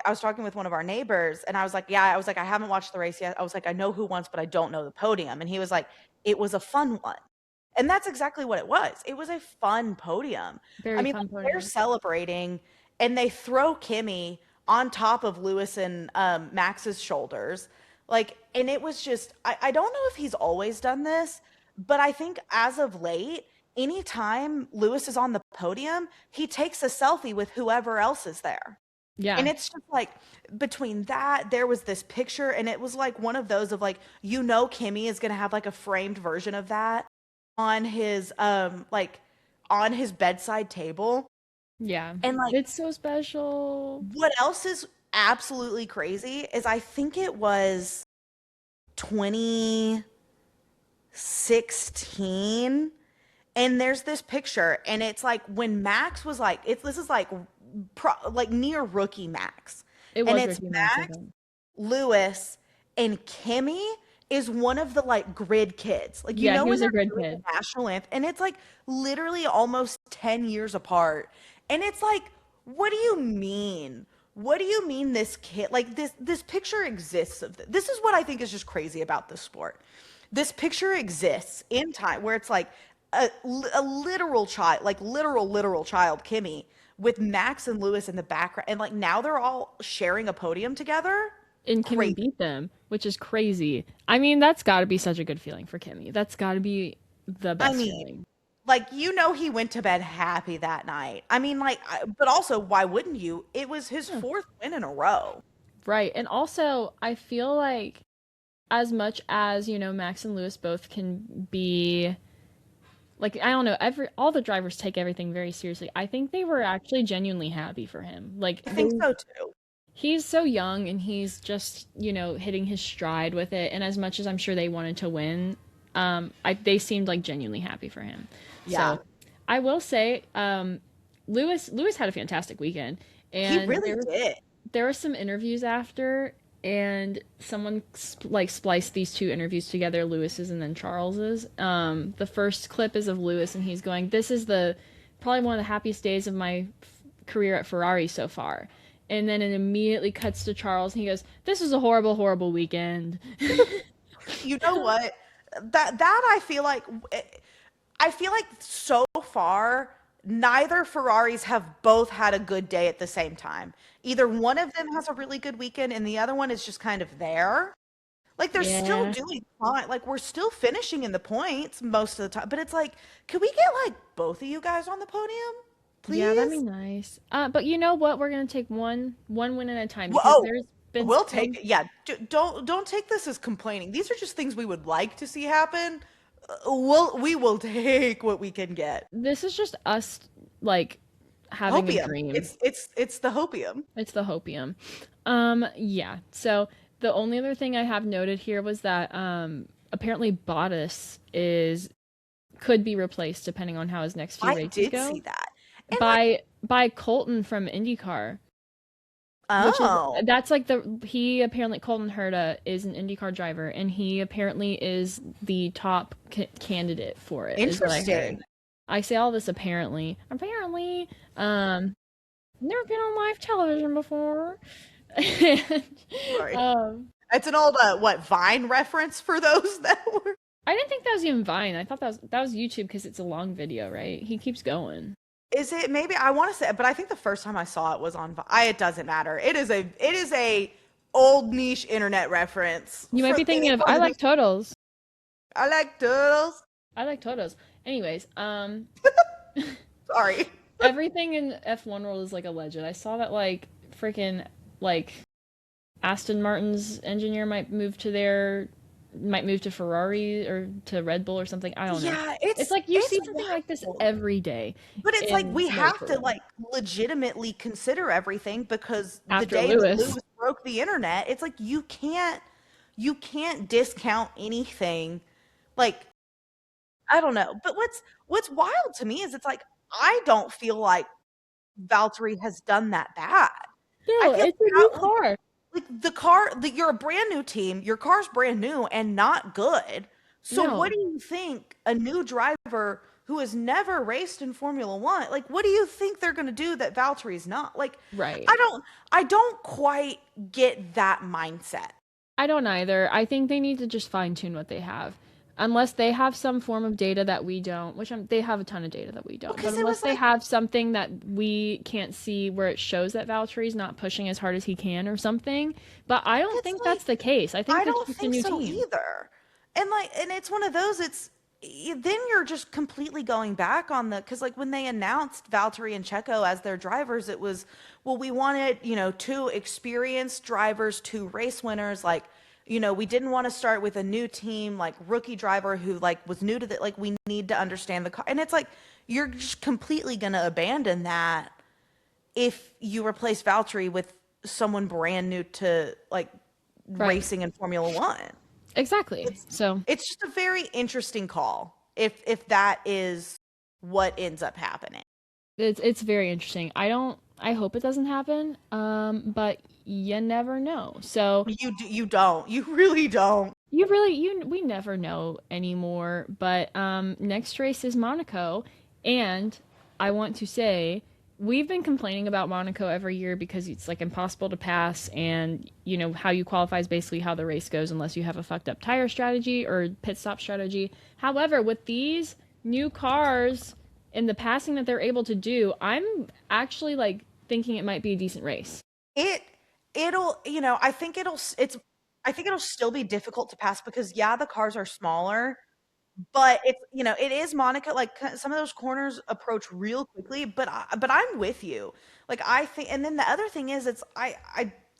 was talking with one of our neighbors and I was like, I haven't watched the race yet. I was like, I know who won, but I don't know the podium. And he was like, it was a fun one. And that's exactly what it was. It was a fun podium. Very I mean, fun like, podium. they're celebrating and they throw Kimmy on top of Lewis and Max's shoulders. Like, and it was just, I don't know if he's always done this, but I think as of late, anytime Lewis is on the podium, he takes a selfie with whoever else is there. Yeah. And it's just like between that, there was this picture, and it was like one of those of like, Kimmy is gonna have like a framed version of that on his on his bedside table. Yeah. And like it's so special. What else is absolutely crazy is I think it was 2016 and there's this picture and it's like when Max was like this is like near rookie Max. It was and it's Ricky Max, Lewis, and Kimmy is one of the like grid kids. Like he when was a they're grid doing kid. the national anthem, and it's like literally almost 10 years apart. And it's like, what do you mean? What do you mean this kid, like this picture exists of this? This is what I think is just crazy about this sport. This picture exists in time where it's like a literal child, like literal child, Kimmy, with Max and Lewis in the background. And like now they're all sharing a podium together. And Kimmy beat them, which is crazy. I mean, that's got to be such a good feeling for Kimmy. That's got to be the best feeling. Like, he went to bed happy that night. I mean, like, but also, why wouldn't you? It was his 4th win in a row. Right. And also, I feel like as much as, Max and Lewis both can be like, I don't know, all the drivers take everything very seriously. I think they were actually genuinely happy for him. Like I think so too. he's so young and he's just, hitting his stride with it. And as much as I'm sure they wanted to win, they seemed like genuinely happy for him. Yeah. So I will say, Lewis had a fantastic weekend, He and really did. there were some interviews after, and someone like spliced these two interviews together, Lewis's and then Charles's. The first clip is of Lewis, and he's going, "This is probably one of the happiest days of my career at Ferrari so far." And then it immediately cuts to Charles, and he goes, "This was a horrible, horrible weekend." You know what? That I feel like so far neither Ferraris have both had a good day at the same time. Either one of them has a really good weekend and the other one is just kind of there. Like they're still Yeah. doing fine. Like we're still finishing in the points most of the time. But it's like, could we get like both of you guys on the podium? Yeah, that'd be Please? nice. But you know what? We're gonna take one win at a time Well, because oh, there's been we'll so take it. Yeah, don't take this as complaining. These are just things we would like to see happen. We will take what we can get. this is just us like having a Hopium. dream. It's the hopium. It's the hopium. Yeah. So the only other thing I have noted here was that apparently Bottas is could be replaced depending on how his next few I races did go see that. And by Colton from IndyCar. Which is oh, that's like he apparently Colton Herta is an IndyCar driver and he apparently is the top candidate for it is what I heard. interesting. I say all this apparently never been on live television before. And, Sorry. um It's an old what Vine reference for those that were. I didn't think that was even Vine. I thought that was YouTube because it's a long video, right? He keeps going. Is it maybe I want to say, but I think the first time I saw it was on. It doesn't matter. It is a old niche internet reference. You might be from thinking of anyone I like totals. I like turtles. I like totals. Anyways, Sorry. everything in F1 world is like a legend. I saw that like freaking like Aston Martin's engineer might move to Ferrari or to Red Bull or something. I don't know. Yeah, It's like you see it's something like this wild. every day But it's like in we have to motorsport. like legitimately consider everything because the After day that Lewis. Lewis broke the internet, it's like you can't discount anything. Like I don't know. But what's wild to me is it's like I don't feel like Valtteri has done that bad. I No, feel it's a new like car. you're a brand new team, your car's brand new and not good. So what No. do you think a new driver who has never raced in Formula 1, like what do you think they're going to do that Valtteri's not? Like Right. I don't quite get that mindset. I don't either. I think they need to just fine tune what they have. Unless they have some form of data that we don't, they have a ton of data that we don't. But Because it unless was they like have something that we can't see where it shows that Valtteri's not pushing as hard as he can or something. But I don't it's think like that's the case. I think I that's don't just a think new so team. either. And it's one of those then you're just completely going back on cuz like when they announced Valtteri and Checo as their drivers, it was well we wanted, two experienced drivers, two race winners like we didn't want to start with a new team like rookie driver who like was new to the like we need to understand the car. And it's like you're just completely going to abandon that if you replace Valtteri with someone brand new to like Right. racing in Formula 1. Exactly. It's So it's just a very interesting call if that is what ends up happening. it's very interesting. I hope it doesn't happen. But you never know. So You don't. You really don't. we never know anymore. But next race is Monaco, and I want to say we've been complaining about Monaco every year because it's like impossible to pass, and how you qualify is basically how the race goes unless you have a fucked up tire strategy or pit stop strategy. However, with these new cars and the passing that they're able to do, I'm actually like thinking it might be a decent race. It it'll, I think it'll still be difficult to pass because yeah, the cars are smaller, but it is Monaco. Like some of those corners approach real quickly, but I'm with you. Like I think, and then the other thing is,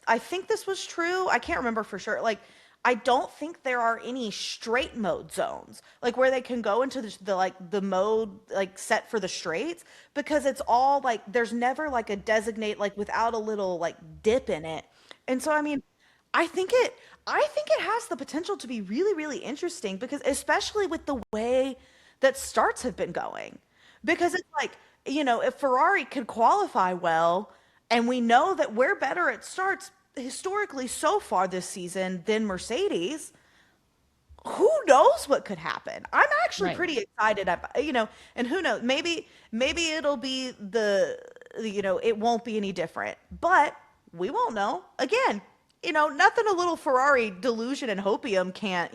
I think this was true. I can't remember for sure. Like, I don't think there are any straight mode zones, like where they can go into the like the mode like set for the straights, because it's all like there's never like a designate like without a little like dip in it. And so I mean, I think it I think it has the potential to be really really interesting, because especially with the way that starts have been going. Because it's like, if Ferrari could qualify well, and we know that we're better at starts historically so far this season than Mercedes, who knows what could happen? I'm actually Right. pretty excited about, and who knows, maybe it'll be it won't be any different, but we won't know. Again, nothing a little Ferrari delusion and hopium can't,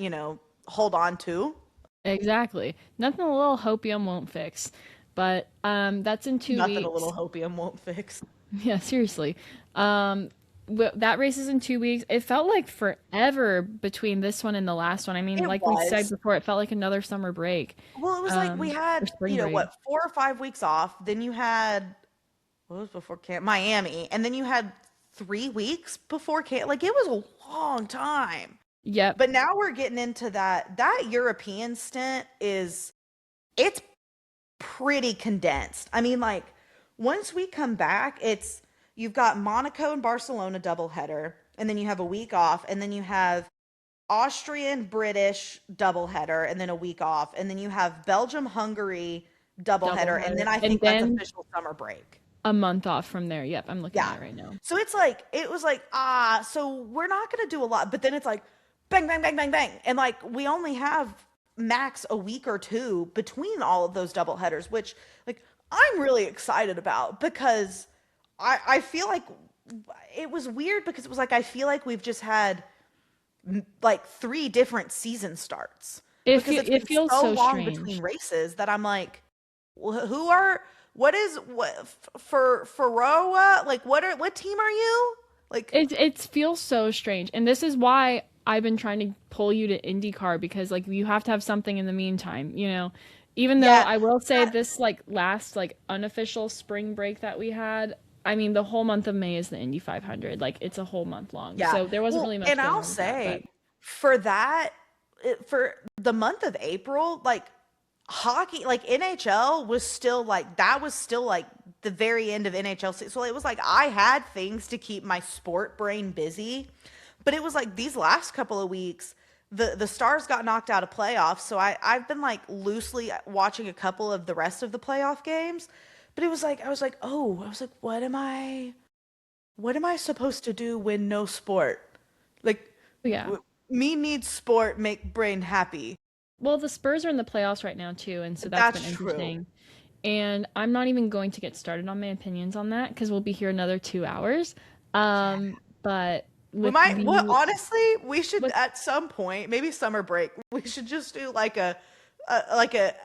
hold on to. Exactly. Nothing a little hopium won't fix. But that's in two Nothing a weeks. little hopium won't fix. Yeah, seriously. That race is in 2 weeks. It felt like forever between this one and the last one. I mean, It like we said was. before, it felt like another summer break, Well, it was like we or had, spring break. what, 4 or 5 weeks off. Then you had, what was before camp? Miami. And then you had 3 weeks before camp. Like, it was a long time. Yep. But now we're getting into that European stint it's pretty condensed. I mean, like, once we come back, you've got Monaco and Barcelona doubleheader, and then you have a week off, and then you have Austrian British doubleheader, and then a week off, and then you have Belgium Hungary doubleheader, and Doubleheader. then I And think that's then official summer break. a month off from there. Yep, I'm looking Yeah. at it right now. So it's like it was like, so we're not gonna do a lot, but then it's like bang, bang, bang, bang, bang. And like we only have max a week or two between all of those double headers, which like I'm really excited about, because I feel like it was weird, because it was like I feel like we've just had like three different season starts, because it's It been feels so so long between strange. races that I'm like, what is what for Faroa? Like, what team are you? Like, It feels so strange, and this is why I've been trying to pull you to IndyCar, because like you have to have something in the meantime, you know. Even though yeah, I will say that, this like last like unofficial spring break that we had, I mean the whole month of May is the Indy 500. Like it's a whole month long, yeah. so there wasn't Well, really much and going I'll on with that. But say for that, for the month of April, like hockey, like NHL was still like that was still like the very end of NHL. So it was like I had things to keep my sport brain busy, but it was like these last couple of weeks, the Stars got knocked out of playoffs, so I've been like loosely watching a couple of the rest of the playoff games, but it was like I was like, what am I supposed to do when no sport? Like, yeah, me needs sport, make brain happy. well the Spurs are in the playoffs right now too, and so that's been That's true. interesting. And I'm not even going to get started on my opinions on that because we'll be here another 2 hours. But We with might, well, the honestly, we should with at some point, maybe summer break, we should just do like a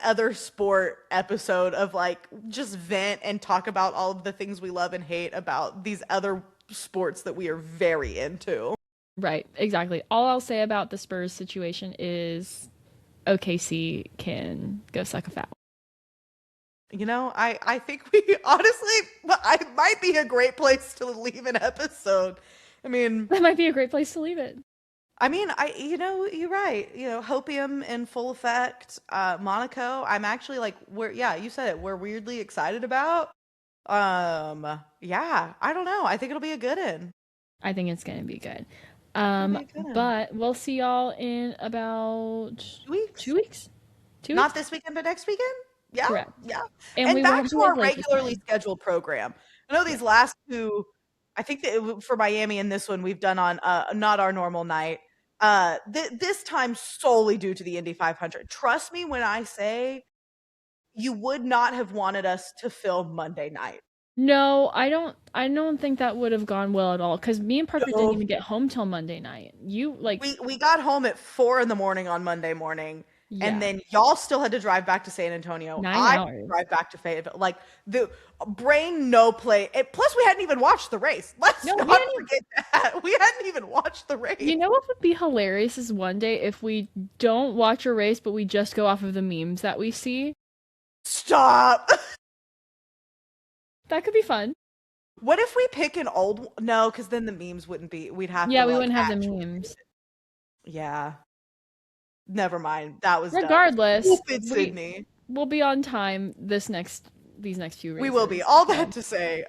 other sport episode of like just vent and talk about all of the things we love and hate about these other sports that we are very into. Right, exactly. All I'll say about the Spurs situation is OKC can go suck a foul. I think we honestly, I might be a great place to leave an episode. I mean, That might be a great place to leave it. you're right. Hopium in full effect. Monaco, I'm actually like, yeah, you said it. We're weirdly excited about. Yeah, I don't know. I think it'll be a good one. I think it's gonna be good. It'll be a good one. But we'll see y'all in about 2 2 weeks? weeks. 2 weeks? Not this weekend, but next weekend? Yeah, Correct. yeah. And And we back won't to be as our late this regularly time. scheduled program. I know Yeah. these last two, I think that for Miami and this one we've done on not our normal night. This time solely due to the Indy 500. Trust me when I say you would not have wanted us to film Monday night. No, I don't think that would have gone well at all because me and Parker didn't No, even get home till Monday night. You like we got home at 4 in the morning on Monday morning, and yeah, then y'all still had to drive back to San Antonio. nine I had to hours. drive back to Fayetteville. Like the brain no play. Plus, we hadn't even watched the race. Let's No, we not didn't. forget that we hadn't even watched the race. You know what would be hilarious is one day if we don't watch a race, but we just go off of the memes that we see. Stop. That could be fun. What if we pick an old? No, because then the memes wouldn't be. We'd have to Yeah, we like wouldn't have the actually. memes. Yeah. Never mind. That was dumb. Regardless, Stupid Sydney. we'll be on time these next few races. We will be. All that to say,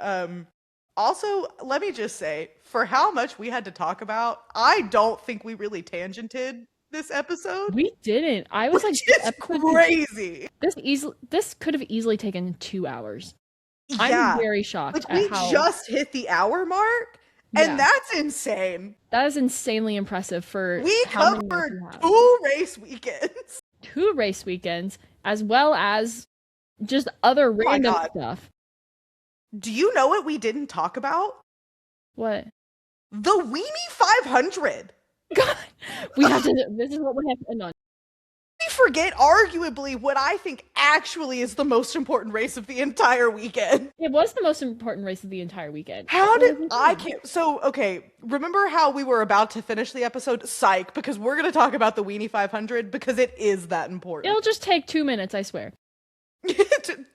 also, let me just say, for how much we had to talk about, I don't think we really tangented this episode. We didn't. I was like, it's crazy. This could have easily taken 2 hours. Yeah. I'm very shocked like, we just hit the hour mark, and that's insane. That is insanely impressive for we covered 2 race weekends. 2 race weekends, as well as just other random stuff. Do you know what we didn't talk about? What? The Weenie 500. God, we have to. This is what we have to end on. We forget arguably what I think actually is the most important race of the entire weekend. It was the most important race of the entire weekend. How did I can't? So okay, remember how we were about to finish the episode? Psych, because we're gonna talk about the Weenie 500 because it is that important. It'll just take 2 minutes, I swear.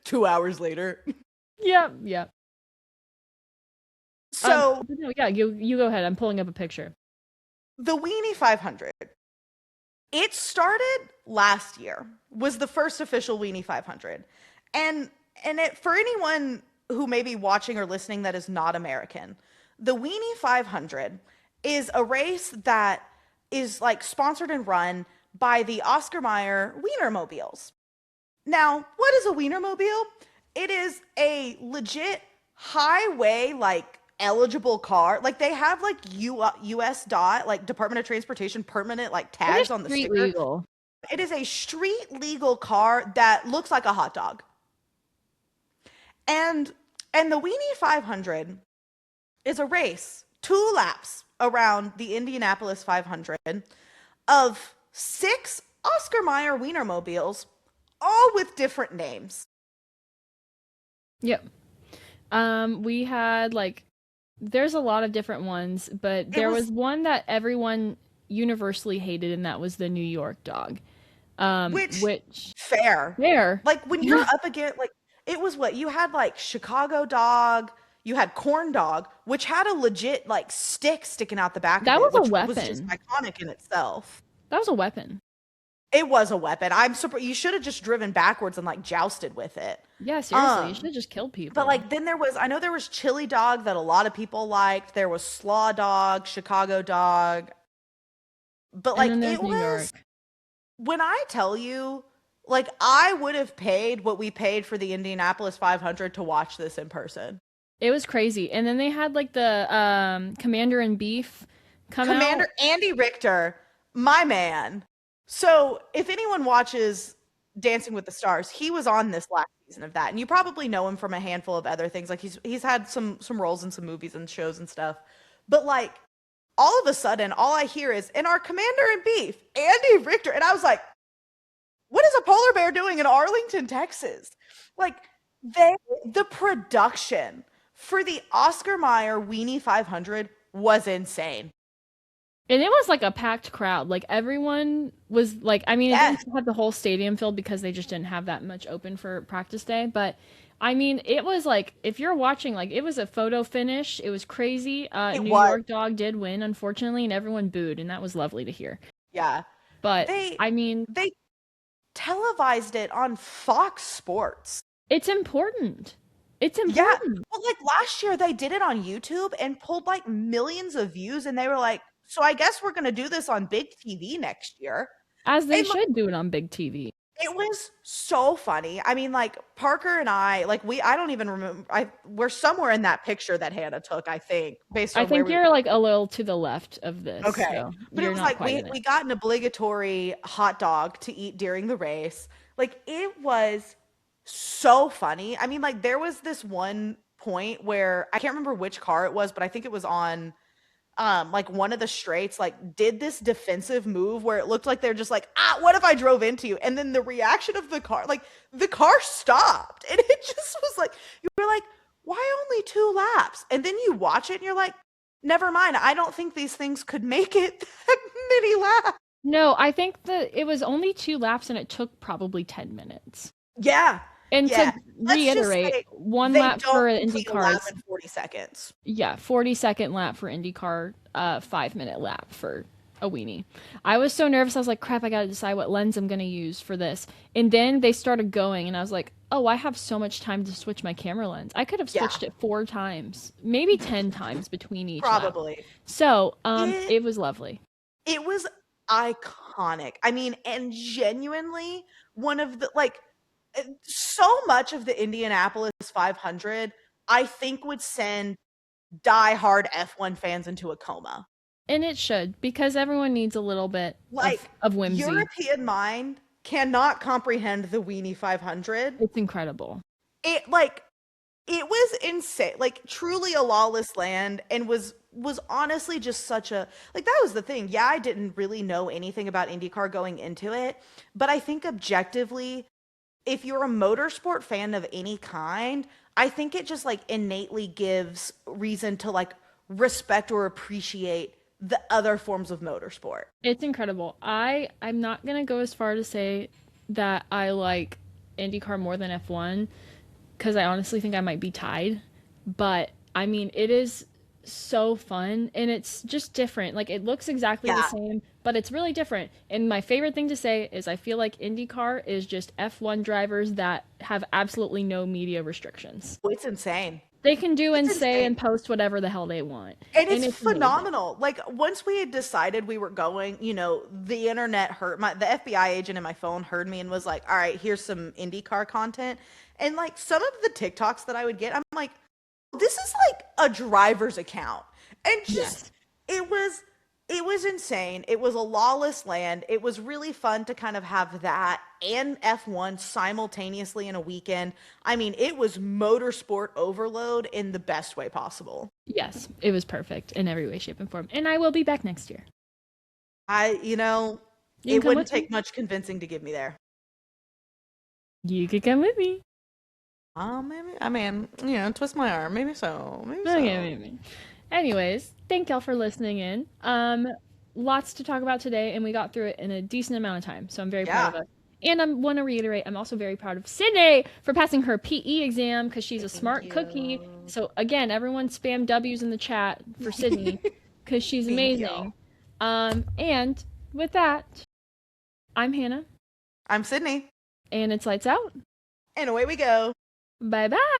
2 hours later. Yeah. So no, yeah, you go ahead. I'm pulling up a picture. The Weenie 500. It started last year. Was the first official Weenie 500, and for anyone who may be watching or listening that is not American, the Weenie 500 is a race that is like sponsored and run by the Oscar Mayer Wienermobiles. Now, what is a Wienermobile? It is a legit highway, like, eligible car. Like, they have, like, US DOT, like, Department of Transportation permanent, like, tags on the sticker. Legal. It is a street legal car that looks like a hot dog. And the Weenie 500 is a race, 2 laps around the Indianapolis 500 of 6 Oscar Mayer Wienermobiles, all with different names. Yep. We had like, there's a lot of different ones, but there was one that everyone universally hated, and that was the New York dog. Which fair. Like, when you're up against, like, it was what you had, like Chicago dog, you had corn dog, which had a legit like stick sticking out the back. That of it, was a which weapon. Was just iconic in itself. That was a weapon. It was a weapon. I'm surprised. You should have just driven backwards and like jousted with it. Yeah, seriously, you should have just killed people. But like, then I know there was chili dog that a lot of people liked. There was slaw dog, Chicago dog. But like, it was, when I tell you, like, I would have paid what we paid for the Indianapolis 500 to watch this in person. It was crazy. And then they had like the Commander in Beef come out. Commander Andy Richter, my man. So if anyone watches Dancing with the Stars, he was on this last season of that, and you probably know him from a handful of other things. Like, he's had some roles in some movies and shows and stuff. But like, all of a sudden, all I hear is, "In our Commander in Beef, Andy Richter," and I was like, "What is a polar bear doing in Arlington, Texas?" Like, the production for the Oscar Mayer Weenie 500 was insane. And it was like a packed crowd. Like, everyone was like, I mean, it didn't have the whole stadium filled because they just didn't have that much open for practice day. But I mean, it was like, if you're watching, like, it was a photo finish. It was crazy. New York dog did win, unfortunately, and everyone booed, and that was lovely to hear. Yeah. But they televised it on Fox Sports. It's important. It's important. Yeah. Well, like, last year they did it on YouTube and pulled like millions of views, and they were like, "So I guess we're going to do this on big TV next year." As they should do it on big TV. It was so funny. I mean, like, Parker and I, like, I don't even remember. We're somewhere in that picture that Hannah took, I think. I think you're like a little to the left of this. Okay. So but it was like, we got an obligatory hot dog to eat during the race. Like, it was so funny. I mean, like, there was this one point where I can't remember which car it was, but I think it was on like one of the straights, like, did this defensive move where it looked like they're just like, what if I drove into you? And then the reaction of the car, like, the car stopped, and it just was like, you were like, why only 2 laps? And then you watch it and you're like, never mind, I don't think these things could make it that many laps. No, I think that it was only 2 laps and it took probably 10 minutes. Yeah. And Yeah. to Let's just reiterate, say one they lap don't for complete a lap IndyCars. in 40 seconds. Yeah, 40-second lap for IndyCar, 5-minute lap for a weenie. I was so nervous. I was like, crap, I got to decide what lens I'm going to use for this. And then they started going, and I was like, oh, I have so much time to switch my camera lens. I could have Yeah, switched it 4 times, maybe 10 times between each lap. probably. So, It it was lovely. it was iconic. I mean, and genuinely one of the like so much of the Indianapolis 500 I think would send diehard F1 fans into a coma. And it should, because everyone needs a little bit Like of whimsy. European mind cannot comprehend the Weenie 500. It's incredible. It like it was insane, like truly a lawless land, and was honestly just such a like that was the thing. Yeah, I didn't really know anything about IndyCar going into it, but I think objectively, if you're a motorsport fan of any kind, I think it just like innately gives reason to like respect or appreciate the other forms of motorsport. It's incredible. I'm not gonna go as far to say that I like IndyCar more than F1 because I honestly think I might be tied. But I mean, it is so fun and it's just different. Like it looks exactly the Yeah. same, but it's really different. And my favorite thing to say is I feel like IndyCar is just F1 drivers that have absolutely no media restrictions. It's insane. They can do and It's say insane. and post whatever the hell they want. And it's it's amazing. phenomenal. Like once we had decided we were going, the internet heard the FBI agent in my phone heard me and was like, "All right, here's some IndyCar content." And like some of the TikToks that I would get, I'm like, "This is like a driver's account." And just it was insane. It was a lawless land. It was really fun to kind of have that and F1 simultaneously in a weekend. I mean, it was motorsport overload in the best way possible. Yes, it was perfect in every way, shape, and form. And I will be back next year. You can it come wouldn't with me. take much convincing to get me there. You could come with me. Maybe. I mean, twist my arm. Maybe so. Maybe so. Okay, maybe. Anyways, thank y'all for listening in. Lots to talk about today, and we got through it in a decent amount of time. So I'm very proud of Yeah. us. And I want to reiterate, I'm also very proud of Sydney for passing her PE exam because she's a smart cookie. So again, everyone spam W's in the chat for Sydney because she's Thank you. amazing. And with that, I'm Hannah, I'm Sydney. and it's lights out. And away we go. Bye bye.